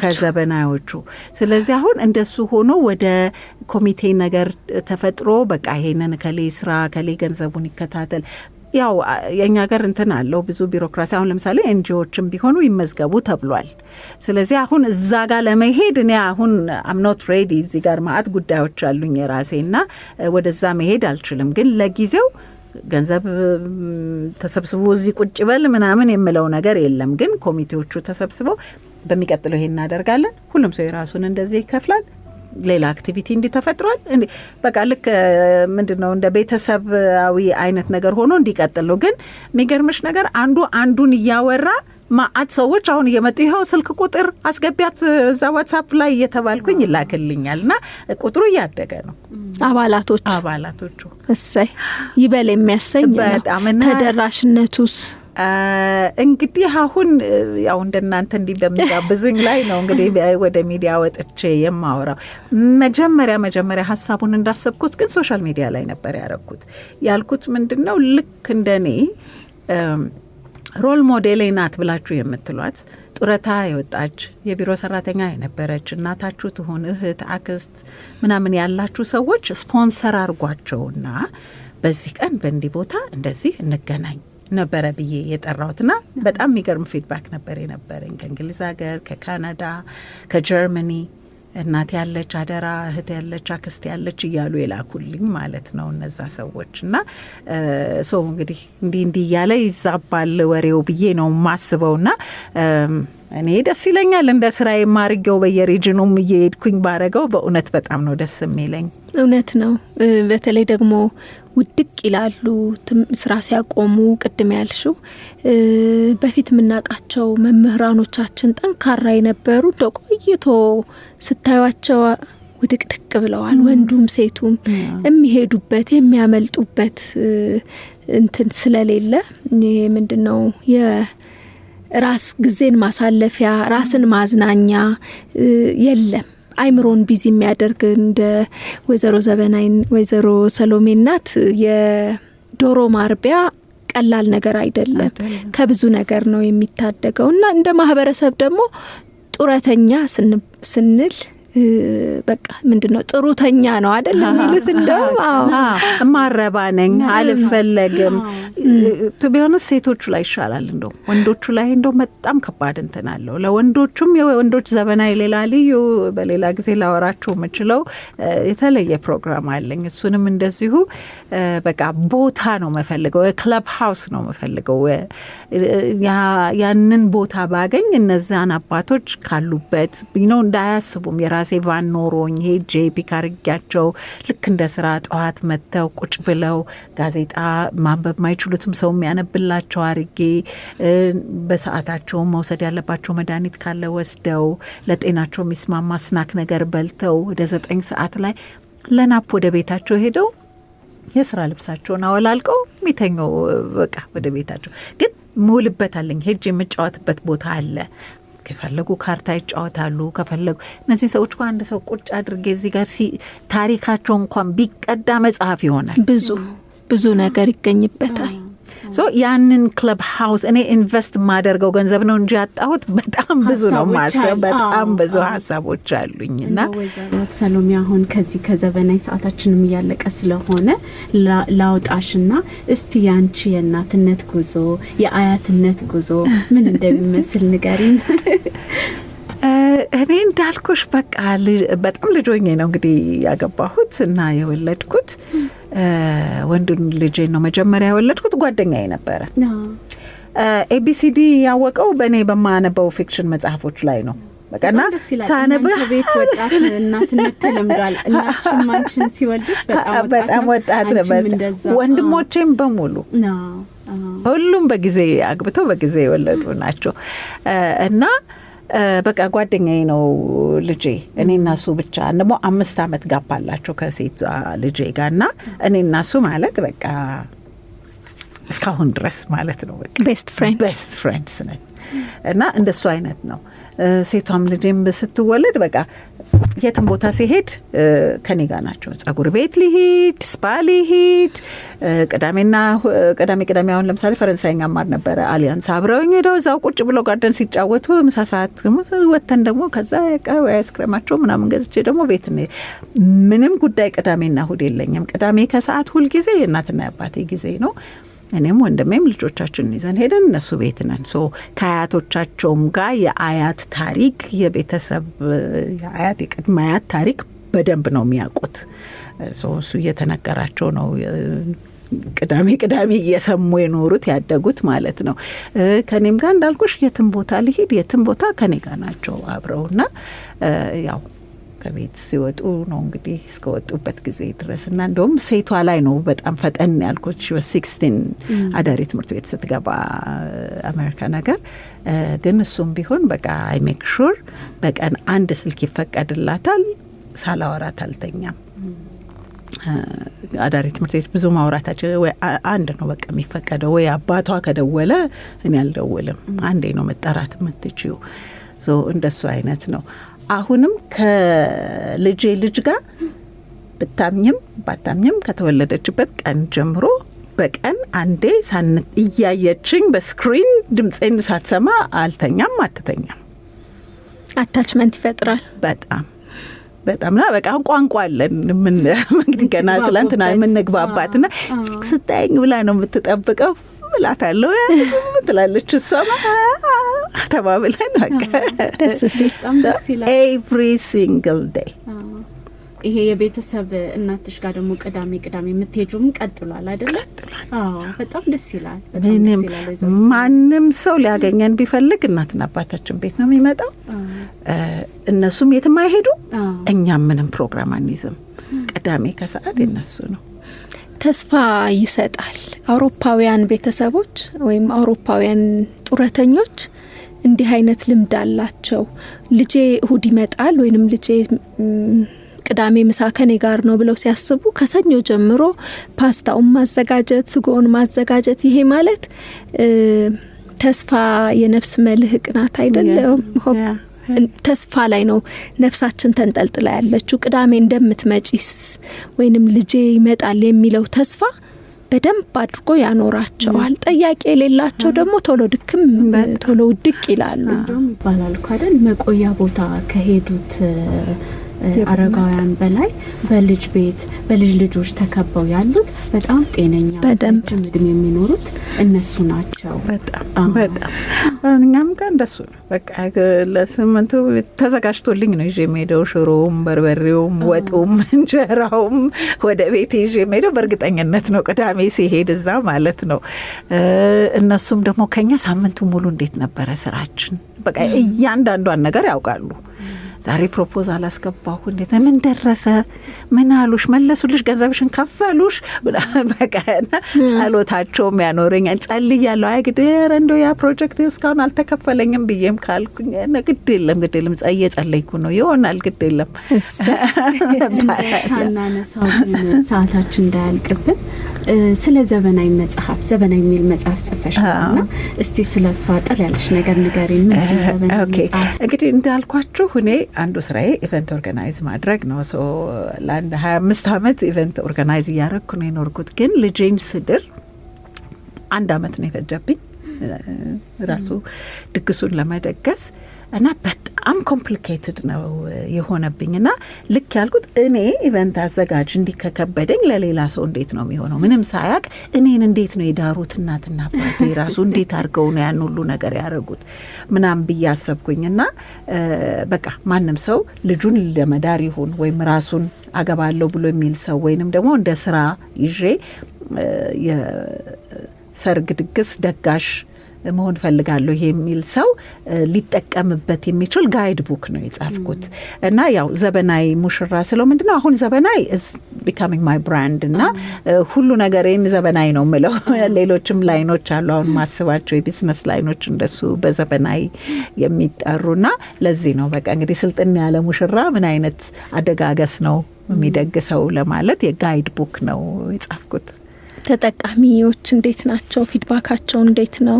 ከዘበናዮቹ። ስለዚህ አሁን እንደሱ ሆኖ ወደ ኮሚቴ ነገር ተፈጥሮ በቃ ይሄንን ከሌ ስራ ከሌ ገንዘቡን ይከታተል። ያው የኛ ሀገር እንትን አለው ብዙ ቢሮክራሲ። አሁን ለምሳሌ ኤንጂኦዎችም ቢሆኑ ይመዝገቡ ተብሏል። ስለዚህ አሁን እዛ ጋር ለመሄድ እኔ አሁን አም ኖት ሬዲ። እዚህ ጋር ማአት ጉዳዮች አሉኝ የራሴና ወደዛ መሄድ አልችልም። ግን ለጊዜው ገንዘብ ተሰብስቦ እዚህ ቁጭ በል ምናምን የምለው ነገር የለም። ግን ኮሚቴዎቹ ተሰብስበው በሚቀጥለው ይሄን እናደርጋለን። ሁሉም ሰው የራሱን እንደዚህ ይከፍላል። ሌላ አክቲቪቲ እንዲተፈጥሯል በቃ ልክ ምንድነው እንደ ቤተሰባዊ አይነት ነገር ሆኖ እንዲቀጥል ነው። ግን የሚገርምሽ ነገር አንዱን እያወራ ማአት ሰዎች አሁን እየመጡ ይኸው ስልክ ቁጥር አስገቢያት እዛ ዋትስአፕ ላይ እየተባልኩኝ ይላክልኛልና ቁጥሩ እያደገ ነው። አባላቶቹ እሰይ ይበል የሚያሰኝ በጣምና ተደራሽነቱስ እንግዲህ አሁን ያው እንደናንተ እንዲህ በሚጋብዙኝ ላይ ነው እንግዲህ ወደ ሚዲያ ወጥቼ የማወራው። መጀመሪያ ሀሳቡን እንዳሰብኩት ግን ሶሻል ሚዲያ ላይ ነበር ያልኩት ምንድነው ልክ እንደኔ ሮል ሞዴል ናት ብላችሁ የምትሏት ጡረታ የወጣች የቢሮ ሰራተኛ የነበረች እናታችሁ ትሆን እህት አክስት ምናምን ያላችሁ ሰዎች ስፖንሰር አርጓቸውና በዚህ ቀን በእንዲህ ቦታ እንደዚህ እንገናኝ ነበረ ብዬ የጠራሁትና በጣም የሚገርም ፊድባክ ነበር የነበረኝ ከእንግሊዝ ሀገር፣ ከካናዳ፣ ከጀርመኒ እናት ያለች አደራ እህት ያለች አክስት ያለች እያሉ የላኩልኝ ማለት ነው እነዛ ሰዎች። እና ሰው እንግዲህ እንዲህ እያለ ይዛባል ወሬው ብዬ ነው ማስበውና እኔ ደስ ይለኛል እንደ ስራዬ ማርገው በየሪጅኑም እየሄድኩኝ ባረገው በእውነት በጣም ነው ደስ የሚለኝ። እውነት ነው። በተለይ ደግሞ ውድቅ ይላሉ ስራ ሲያቆሙ። ቅድም ያልሽው በፊት የምናውቃቸው መምህራኖቻችን ጠንካራ የነበሩ ቆይቶ ስታዩቸው ውድቅድቅ ብለዋል። ወንዱም ሴቱም የሚሄዱበት የሚያመልጡበት እንትን ስለሌለ ምንድነው ራስ ጊዜን ማሳለፊያ ራስን ማዝናኛ የለም። አይምሮን ቢዚ የሚያደርግ እንደ ወይዘሮ ዘበናይ ወይዘሮ ሰሎሜ እናት የዶሮ ማርቢያ ቀላል ነገር አይደለም። ከብዙ ነገር ነው የሚታደገው። እና እንደ ማህበረሰብ ደግሞ ጡረተኛ ስንል በቃ ምንድነው ጥሩተኛ ነው አይደል የሚሉት። እንደው ማረባ ነኝ አልፈለግም ቢሆንስ ሴቶቹ ላይ ይሻላል። እንደው ወንዶቹ ላይ እንደው በጣም ከባድ እንትን አለው። ለወንዶቹም የወንዶች ዘበናይ ሌላ ልዩ በሌላ ጊዜ ላወራችሁ የምችለው የተለየ ፕሮግራም አለኝ። እሱንም እንደዚሁ በቃ ቦታ ነው መፈልገው፣ ክለብ ሃውስ ነው መፈልገው። ያንን ቦታ ባገኝ እነዛን አባቶች ካሉበት ነው እንዳያስቡም ራሴ ቫን ኖሮኝ ሄጄ ፒክ አድርጊያቸው ልክ እንደ ስራ ጠዋት መጥተው ቁጭ ብለው ጋዜጣ ማንበብ ማይችሉትም ሰው የሚያነብላቸው አድርጌ በሰዓታቸው መውሰድ ያለባቸው መድኃኒት ካለ ወስደው ለጤናቸው የሚስማማ ስናክ ነገር በልተው ወደ 9 ሰዓት ላይ ለናፕ ወደ ቤታቸው ሄደው የስራ ልብሳቸውን አወላልቀው የሚተኘው በቃ ወደ ቤታቸው። ግን ምውልበት አለኝ ሄጄ የምጫወትበት ቦታ አለ። ከፈለጉ ካርታ ይጫወታሉ። ከፈለጉ እነዚህ ሰዎች እኮ አንድ ሰው ቁጭ አድርጌ እዚህ ጋር ታሪካቸው እንኳን ቢቀዳ መጽሐፍ ይሆናል። ብዙ ነገር ይገኝበታል። ያንን ክለብ ሃውስ እኔ ኢንቨስት ማደርገው ገንዘብ ነው እንጂ ያጣሁት በጣም ብዙ ነው ማሰብ። በጣም ብዙ ሀሳቦች አሉኝ። እና ሰሎሜ አሁን ከዚህ ከዘበናይ ሰዓታችንም እያለቀ ስለሆነ ላውጣሽና እስቲ ያንቺ የእናትነት ጉዞ የአያትነት ጉዞ ምን እንደሚመስል ንገሪኝ። እኔ እንዳልኩሽ በቃ በጣም ልጆኜ ነው እንግዲህ ያገባሁት እና የወለድኩት። ወንዱን ልጄን ነው መጀመሪያ የወለድኩት። ጓደኛዬ ነበረ። ኤቢሲዲ ያወቀው በእኔ በማነበው ፊክሽን መጽሐፎች ላይ ነው። በቃና ሳነብ ቤት ወጣት እናትነት ተለምዷል። እናትሽም አንቺን ሲወልድሽ በጣም ወጣት ነበር። ወንድሞቼም በሙሉ ሁሉም በጊዜ አግብተው በጊዜ የወለዱ ናቸው እና በቃ ጓደኛዬ ነው ልጄ። እኔና እሱ ብቻ ደግሞ 5 ዓመት ጋባላቸው ከሴት ልጄ ጋርና እኔና እሱ ማለት በቃ እስካሁን ድረስ ማለት ነው በቃ ቤስት ፍሬንድስ ነን። እና እንደሱ አይነት ነው። ሴቷም ልጄም ስትወለድ በቃ የትም ቦታ ሲሄድ ከኔ ጋር ናቸው። ጸጉር ቤት ሊሄድ፣ ስፓ ሊሄድ፣ ቅዳሜ አሁን ለምሳሌ ፈረንሳይኛ ማር ነበረ አሊያንስ አብረውኝ ሄደው እዛው ቁጭ ብለው ጋርደን ሲጫወቱ ምሳ ሰዓት ወተን ደግሞ ከዛ አይስክሬማቸው ምናምን ገዝቼ ደግሞ ቤት ምንም ጉዳይ ቅዳሜና እሁድ የለኝም። ቅዳሜ ከሰዓት ሁል ጊዜ የእናትና የአባቴ ጊዜ ነው። እኔም ወንድሜም ልጆቻችንን ይዘን ሄደን እነሱ ቤት ነን። ከአያቶቻቸውም ጋር የአያት ታሪክ የቤተሰብ የአያት የቅድመ አያት ታሪክ በደንብ ነው የሚያውቁት። እሱ እየተነገራቸው ነው ቅዳሜ እየሰሙ የኖሩት ያደጉት ማለት ነው። ከኔም ጋር እንዳልኩሽ የትም ቦታ ሊሄድ የትም ቦታ ከኔ ጋር ናቸው አብረውና ያው ከቤት ሲወጡ ነው እንግዲህ እስከወጡበት ጊዜ ድረስ እና እንደውም ሴቷ ላይ ነው በጣም ፈጠን ያልኩት 16 አዳሪ ትምህርት ቤት ስትገባ አሜሪካ ነገር። ግን እሱም ቢሆን በቃ አይ ሜክ ሹር በቀን አንድ ስልክ ይፈቀድላታል፣ ሳላወራት አልተኛም። አዳሪ ትምህርት ቤት ብዙ ማውራታቸው ወይ አንድ ነው በቃ የሚፈቀደው፣ ወይ አባቷ ከደወለ እኔ አልደውልም፣ አንዴ ነው መጠራት የምትችይው። እንደሱ አይነት ነው። አሁንም ከልጄ ልጅ ጋር ብታምኝም ባታምኝም ከተወለደችበት ቀን ጀምሮ በቀን አንዴ እያየችኝ በስክሪን ድምጼን ሳትሰማ አልተኛም፣ አትተኛም። አታችመንት ይፈጥራል በጣም ና በቃ ቋንቋ አለን። ምን እንግዲህ ገና ትላንትና የምንግባባትና ስታየኝ ብላ ነው የምትጠብቀው። እላታለሁ ትላለች እሷ ተባብለን በቃ ደስ ሲል ኤቭሪ ሲንግል ዴይ ይሄ የቤተሰብ እናትሽ ጋር ደግሞ ቅዳሜ የምትሄጁም ቀጥሏል አይደል? አዎ በጣም ደስ ይላል። ማንም ሰው ሊያገኘን ቢፈልግ እናትና አባታችን ቤት ነው የሚመጣው። እነሱም የትም አይሄዱ፣ እኛም ምንም ፕሮግራም አንይዝም። ቅዳሜ ከሰዓት የነሱ ነው። ተስፋ ይሰጣል። አውሮፓውያን ቤተሰቦች ወይም አውሮፓውያን ጡረተኞች እንዲህ አይነት ልምድ አላቸው። ልጄ እሁድ ይመጣል ወይንም ልጄ ቅዳሜ ምሳ ከኔ ጋር ነው ብለው ሲያስቡ ከሰኞ ጀምሮ ፓስታውን ማዘጋጀት፣ ስጎውን ማዘጋጀት፣ ይሄ ማለት ተስፋ የነፍስ መልህቅ ናት አይደለም? ተስፋ ላይ ነው ነፍሳችን ተንጠልጥላ ያለችው። ቅዳሜ እንደምትመጪስ ወይንም ልጄ ይመጣል የሚለው ተስፋ በደንብ አድርጎ ያኖራቸዋል። ጥያቄ የሌላቸው ደግሞ ቶሎ ድክም ቶሎ ውድቅ ይላሉ። እንደውም ይባላል እኮ አይደል መቆያ ቦታ ከሄዱት አረጋውያን በላይ በልጅ ቤት በልጅ ልጆች ተከበው ያሉት በጣም ጤነኛ ረጅም እድሜ የሚኖሩት እነሱ ናቸው። በጣም እኛም ጋር እንደሱ ነው። በቃ ለስምንቱ ተዘጋጅቶልኝ ነው ይዤ የምሄደው። ሽሮውም፣ በርበሬውም፣ ወጡም፣ እንጀራውም ወደ ቤት ይዤ የምሄደው በእርግጠኝነት ነው። ቅዳሜ ሲሄድ እዛ ማለት ነው። እነሱም ደግሞ ከኛ ሳምንቱ ሙሉ እንዴት ነበረ ስራችን፣ በቃ እያንዳንዷን ነገር ያውቃሉ። ዛሬ ፕሮፖዛል አስገባሁ፣ እንዴት ምን ደረሰ፣ ምን አሉሽ፣ መለሱልሽ፣ ገንዘብሽን ከፈሉሽ፣ በቃ እና ጸሎታቸውም ያኖረኛል። ጸልያለሁ። አይ ግዴር እንደው ያ ፕሮጀክት እስካሁን አልተከፈለኝም ብዬም ካልኩኝ ግድ የለም እየጸለይኩ ነው ይሆናል፣ ግድ የለም ሳናነሳው ሰዓታችን እንዳያልቅብን ስለ ዘበናዊ የሚል መጽሐፍ ጽፈሻልና እስቲ ስለሷ አጠር ያለሽ ነገር ንገሪኝ። ምን ዘበናዊ መጽሐፍ? እንግዲህ እንዳልኳችሁ እኔ አንዱ ስራዬ ኢቨንት ኦርጋናይዝ ማድረግ ነው። ሶ ለአንድ 25 ዓመት ኢቨንት ኦርጋናይዝ እያደረግኩ ነው የኖርኩት። ግን ልጄን ስድር 1 ዓመት ነው የፈጀብኝ ራሱ ድግሱን ለመደገስ እና በጣም ኮምፕሊኬትድ ነው የሆነብኝ። እና ልክ ያልኩት እኔ ኢቨንት አዘጋጅ እንዲህ ከከበደኝ ለሌላ ሰው እንዴት ነው የሚሆነው? ምንም ሳያቅ እኔን እንዴት ነው የዳሩት እናትና አባቴ ራሱ እንዴት አድርገው ነው ያን ሁሉ ነገር ያደረጉት ምናምን ብዬ አሰብኩኝና በቃ ማንም ሰው ልጁን ለመዳር ይሁን ወይም ራሱን አገባለሁ ብሎ የሚል ሰው ወይንም ደግሞ እንደ ስራ ይዤ የሰርግ ድግስ ደጋሽ መሆን ፈልጋለሁ የሚል ሰው ሊጠቀምበት የሚችል ጋይድ ቡክ ነው የጻፍኩት። እና ያው ዘበናዊ ሙሽራ ስለው ምንድነው አሁን ዘበናዊ is becoming my brand እና ሁሉ ነገሬን ዘበናዊ ነው ምለው። ሌሎችም ላይኖች አሉ አሁን ማስባቸው የቢዝነስ ላይኖች እንደሱ በዘበናዊ የሚጠሩና ለዚህ ነው በቃ እንግዲህ ስልጥን ያለ ሙሽራ ምን አይነት አደጋገስ ነው የሚደግሰው ለማለት የጋይድ ቡክ ነው የጻፍኩት። ተጠቃሚዎች እንዴት ናቸው? ፊድባካቸው እንዴት ነው?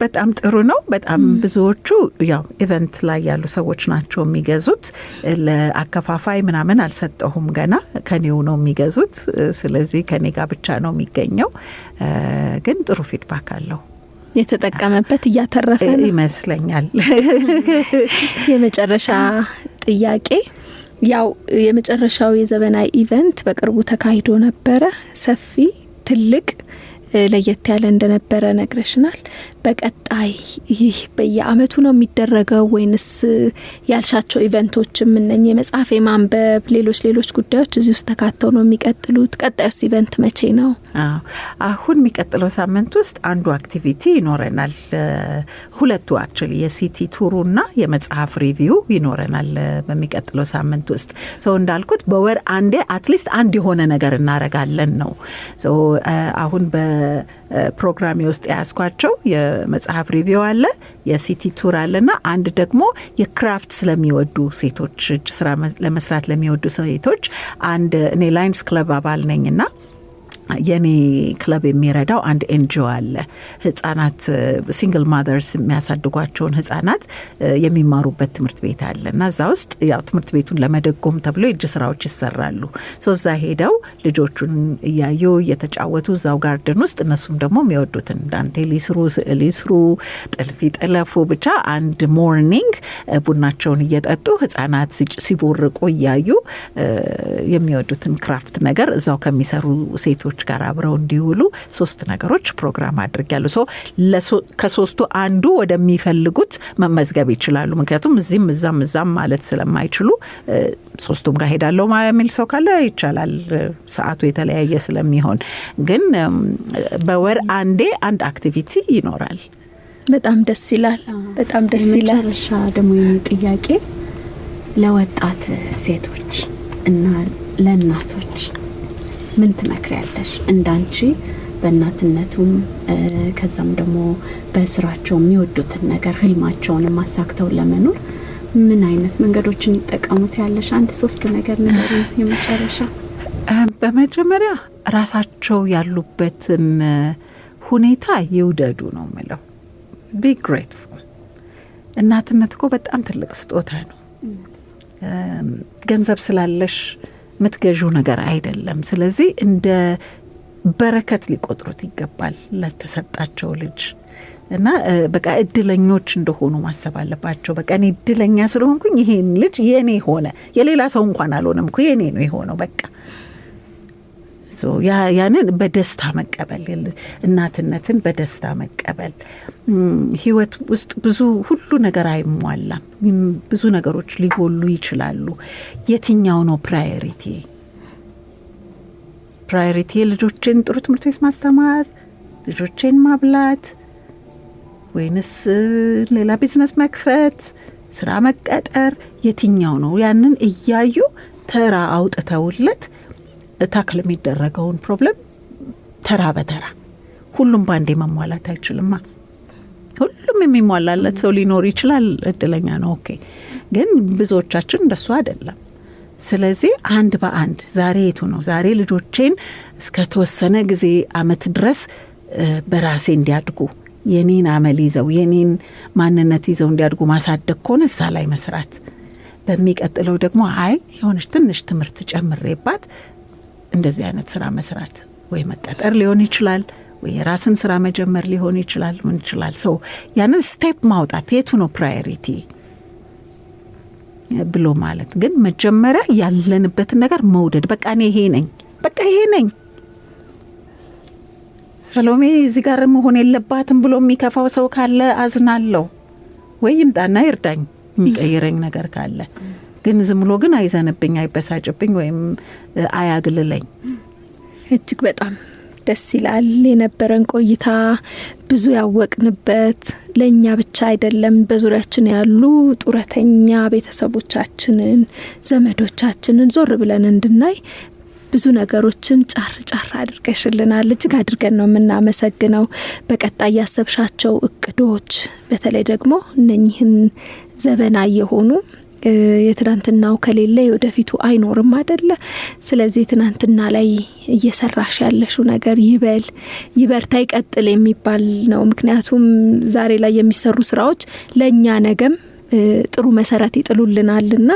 በጣም ጥሩ ነው። በጣም ብዙዎቹ ያው ኢቨንት ላይ ያሉ ሰዎች ናቸው የሚገዙት። ለአከፋፋይ ምናምን አልሰጠሁም ገና፣ ከኔው ነው የሚገዙት። ስለዚህ ከኔ ጋር ብቻ ነው የሚገኘው። ግን ጥሩ ፊድባክ አለው። የተጠቀመበት እያተረፈ ነው ይመስለኛል። የመጨረሻ ጥያቄ ያው የመጨረሻው የዘበናዊ ኢቨንት በቅርቡ ተካሂዶ ነበረ። ሰፊ ትልቅ ለየት ያለ እንደነበረ ነግረሽናል። በቀጣይ ይህ በየአመቱ ነው የሚደረገው ወይንስ ያልሻቸው ኢቨንቶችም እነኚህ የመጽሐፍ የማንበብ ሌሎች ጉዳዮች እዚህ ውስጥ ተካተው ነው የሚቀጥሉት? ቀጣዩስ ኢቨንት መቼ ነው? አሁን የሚቀጥለው ሳምንት ውስጥ አንዱ አክቲቪቲ ይኖረናል። ሁለቱ አክቹሊ የሲቲ ቱሩና የመጽሐፍ ሪቪው ይኖረናል በሚቀጥለው ሳምንት ውስጥ። ሰው እንዳልኩት በወር አንዴ አትሊስት አንድ የሆነ ነገር እናረጋለን ነው። አሁን በፕሮግራሜ ውስጥ ያስኳቸው የመጽሐፍ ሪቪው አለ፣ የሲቲ ቱር አለና አንድ ደግሞ የክራፍት ስለሚወዱ ሴቶች እጅ ስራ ለመስራት ለሚወዱ ሴቶች አንድ እኔ ላይንስ ክለብ አባል ነኝና የኔ ክለብ የሚረዳው አንድ ኤንጂኦ አለ። ህጻናት ሲንግል ማዘርስ የሚያሳድጓቸውን ህጻናት የሚማሩበት ትምህርት ቤት አለ እና እዛ ውስጥ ያው ትምህርት ቤቱን ለመደጎም ተብሎ የእጅ ስራዎች ይሰራሉ። እዛ ሄደው ልጆቹን እያዩ እየተጫወቱ እዛው ጋርደን ውስጥ እነሱም ደግሞ የሚወዱትን ዳንቴል ይስሩ፣ ስዕል ይስሩ፣ ጥልፍ ይጠለፉ፣ ብቻ አንድ ሞርኒንግ ቡናቸውን እየጠጡ ህጻናት ሲቦርቁ እያዩ የሚወዱትን ክራፍት ነገር እዛው ከሚሰሩ ሴቶች ጋር አብረው እንዲውሉ 3 ነገሮች ፕሮግራም አድርጌያለሁ። ሶ ከሶስቱ አንዱ ወደሚፈልጉት መመዝገብ ይችላሉ። ምክንያቱም እዚህም እዛም ማለት ስለማይችሉ 3ቱም ጋር ሄዳለሁ የሚል ሰው ካለ ይቻላል። ሰዓቱ የተለያየ ስለሚሆን ግን በወር አንዴ አንድ አክቲቪቲ ይኖራል። በጣም ደስ ይላል። በጣም ደስ ይላል። መጨረሻ ደግሞ የኔ ጥያቄ ለወጣት ሴቶች እና ለእናቶች ምን ትመክሪያለሽ? እንዳንቺ በእናትነቱም ከዛም ደግሞ በስራቸው የሚወዱትን ነገር ህልማቸውን ማሳክተው ለመኖር ምን አይነት መንገዶችን ይጠቀሙት ያለሽ? 1-3 ነገር ነገር የመጨረሻ በመጀመሪያ ራሳቸው ያሉበትን ሁኔታ ይውደዱ ነው የምለው። ቢ ግሬትፉል። እናትነት እኮ በጣም ትልቅ ስጦታ ነው። ገንዘብ ስላለሽ ምትገዢው ነገር አይደለም። ስለዚህ እንደ በረከት ሊቆጥሩት ይገባል ለተሰጣቸው ልጅ እና በቃ እድለኞች እንደሆኑ ማሰብ አለባቸው። በቃ እኔ እድለኛ ስለሆንኩኝ ይሄን ልጅ የኔ ሆነ፣ የሌላ ሰው እንኳን አልሆነም እኮ የኔ ነው የሆነው በቃ ያንን በደስታ መቀበል፣ እናትነትን በደስታ መቀበል። ህይወት ውስጥ ሁሉ ነገር አይሟላም። ብዙ ነገሮች ሊጎሉ ይችላሉ። የትኛው ነው ፕራዮሪቲ? ልጆችን ጥሩ ትምህርት ቤት ማስተማር፣ ልጆችን ማብላት፣ ወይንስ ሌላ ቢዝነስ መክፈት፣ ስራ መቀጠር? የትኛው ነው? ያንን እያዩ ተራ አውጥተውለት ታክል የሚደረገውን ፕሮብለም ተራ በተራ ሁሉም ባንዴ መሟላት አይችልማ። ሁሉም የሚሟላለት ሰው ሊኖር ይችላል፣ እድለኛ ነው። ኦኬ። ግን ብዙዎቻችን እንደሱ አይደለም። ስለዚህ አንድ በአንድ ዛሬ የቱ ነው? ዛሬ ልጆቼን እስከ ተወሰነ ጊዜ አመት ድረስ በራሴ እንዲያድጉ የኔን አመል ይዘው የኔን ማንነት ይዘው እንዲያድጉ ማሳደግ ከሆነ እዛ ላይ መስራት፣ በሚቀጥለው ደግሞ የሆነች ትንሽ ትምህርት ጨምሬባት እንደዚህ አይነት ስራ መስራት፣ ወይ መቀጠር ሊሆን ይችላል፣ ወይ የራስን ስራ መጀመር ሊሆን ይችላል። ምን ይችላል ሰው ያንን ስቴፕ ማውጣት፣ የቱ ነው ፕራዮሪቲ ብሎ ማለት። ግን መጀመሪያ ያለንበትን ነገር መውደድ። በቃ እኔ ይሄ ነኝ። ሰሎሜ እዚህ ጋር መሆን የለባትም ብሎ የሚከፋው ሰው ካለ አዝናለሁ፣ ወይ ይምጣና ይርዳኝ የሚቀይረኝ ነገር ካለ። ግን ዝም ብሎ ግን አይዘንብኝ፣ አይበሳጭብኝ ወይም አያግልለኝ። እጅግ በጣም ደስ ይላል የነበረን ቆይታ። ብዙ ያወቅንበት ለእኛ ብቻ አይደለም፣ በዙሪያችን ያሉ ጡረተኛ ቤተሰቦቻችንን፣ ዘመዶቻችንን ዞር ብለን እንድናይ ብዙ ነገሮችን ጫር አድርገሽልናል። እጅግ አድርገን ነው የምናመሰግነው። በቀጣይ ያሰብሻቸው እቅዶች፣ በተለይ ደግሞ እነኚህን ዘመናዊ የሆኑ የትናንትናው ከሌለ የወደፊቱ አይኖርም አይደለ? ስለዚህ ትናንትና ላይ እየሰራሽ ያለሽው ነገር ይበርታ ይቀጥል የሚባል ነው። ምክንያቱም ዛሬ ላይ የሚሰሩ ስራዎች ለእኛ ነገም ጥሩ መሰረት ይጥሉልናልና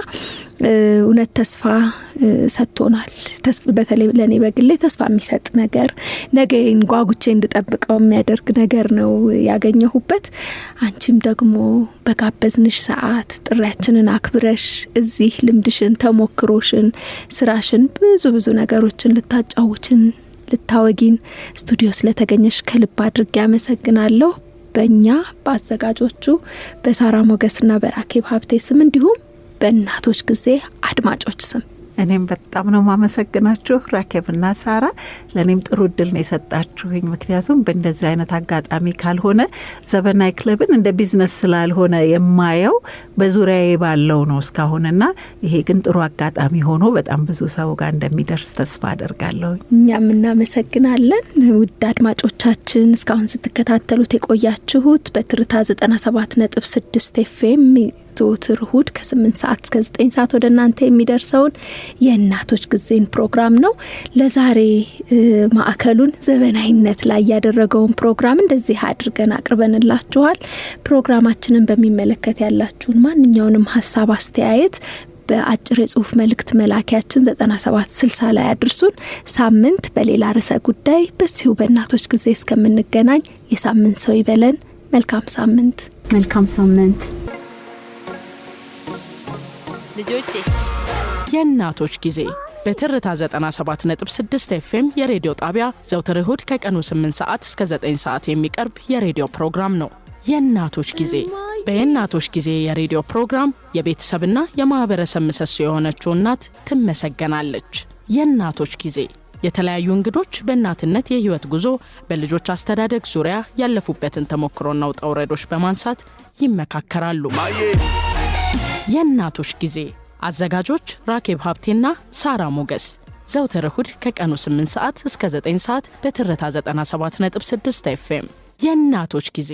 እውነት ተስፋ ሰጥቶናል። በተለይ ለኔ በግሌ ተስፋ የሚሰጥ ነገር፣ ነገን ጓጉቼ እንድጠብቀው የሚያደርግ ነገር ነው ያገኘሁበት። አንቺም ደግሞ በጋበዝንሽ ሰዓት ጥሪያችንን አክብረሽ እዚህ ልምድሽን፣ ተሞክሮሽን፣ ስራሽን፣ ብዙ ነገሮችን ልታጫውችን ልታወጊን ስቱዲዮ ስለተገኘሽ ከልብ አድርጌ አመሰግናለሁ። በእኛ በአዘጋጆቹ በሳራ ሞገስና በራኬብ ሀብቴ ስም እንዲሁም በእናቶች ጊዜ አድማጮች ስም እኔም በጣም ነው ማመሰግናችሁ ራኬብና ሳራ። ለኔም ጥሩ እድል ነው የሰጣችሁኝ። ምክንያቱም በእንደዚህ አይነት አጋጣሚ ካልሆነ ዘበናዊ ክለብን እንደ ቢዝነስ ስላልሆነ የማየው በዙሪያዬ ባለው ነው እስካሁንና ይሄ ግን ጥሩ አጋጣሚ ሆኖ በጣም ብዙ ሰው ጋር እንደሚደርስ ተስፋ አደርጋለሁ። እኛም እናመሰግናለን። ውድ አድማጮቻችን እስካሁን ስትከታተሉት የቆያችሁት በትርታ 97.6 ኤፍኤም ዘወትር እሁድ ከ8 ሰዓት እስከ 9 ሰዓት ወደ እናንተ የሚደርሰውን የእናቶች ጊዜን ፕሮግራም ነው። ለዛሬ ማዕከሉን ዘበናዊነት ላይ ያደረገውን ፕሮግራም እንደዚህ አድርገን አቅርበንላችኋል። ፕሮግራማችንን በሚመለከት ያላችሁን ማንኛውንም ሀሳብ፣ አስተያየት በአጭር የጽሁፍ መልእክት መላኪያችን 9760 ላይ አድርሱን። ሳምንት በሌላ ርዕሰ ጉዳይ በዚሁ በእናቶች ጊዜ እስከምንገናኝ የሳምንት ሰው ይበለን። መልካም ሳምንት። ልጆቼ የእናቶች ጊዜ በትርታ 97.6 ኤፍኤም የሬዲዮ ጣቢያ ዘውትር እሁድ ከቀኑ 8 ሰዓት እስከ 9 ሰዓት የሚቀርብ የሬዲዮ ፕሮግራም ነው። የእናቶች ጊዜ። በየእናቶች ጊዜ የሬዲዮ ፕሮግራም የቤተሰብና የማህበረሰብ ምሰሶ የሆነችው እናት ትመሰገናለች። የእናቶች ጊዜ የተለያዩ እንግዶች በእናትነት የህይወት ጉዞ በልጆች አስተዳደግ ዙሪያ ያለፉበትን ተሞክሮና ውጣ ውረዶች በማንሳት ይመካከራሉ። የእናቶች ጊዜ አዘጋጆች ራኬብ ሀብቴና ሳራ ሞገስ ዘውትር እሁድ ከቀኑ 8 ሰዓት እስከ 9 ሰዓት በትርታ 97.6 ኤፍኤም የእናቶች ጊዜ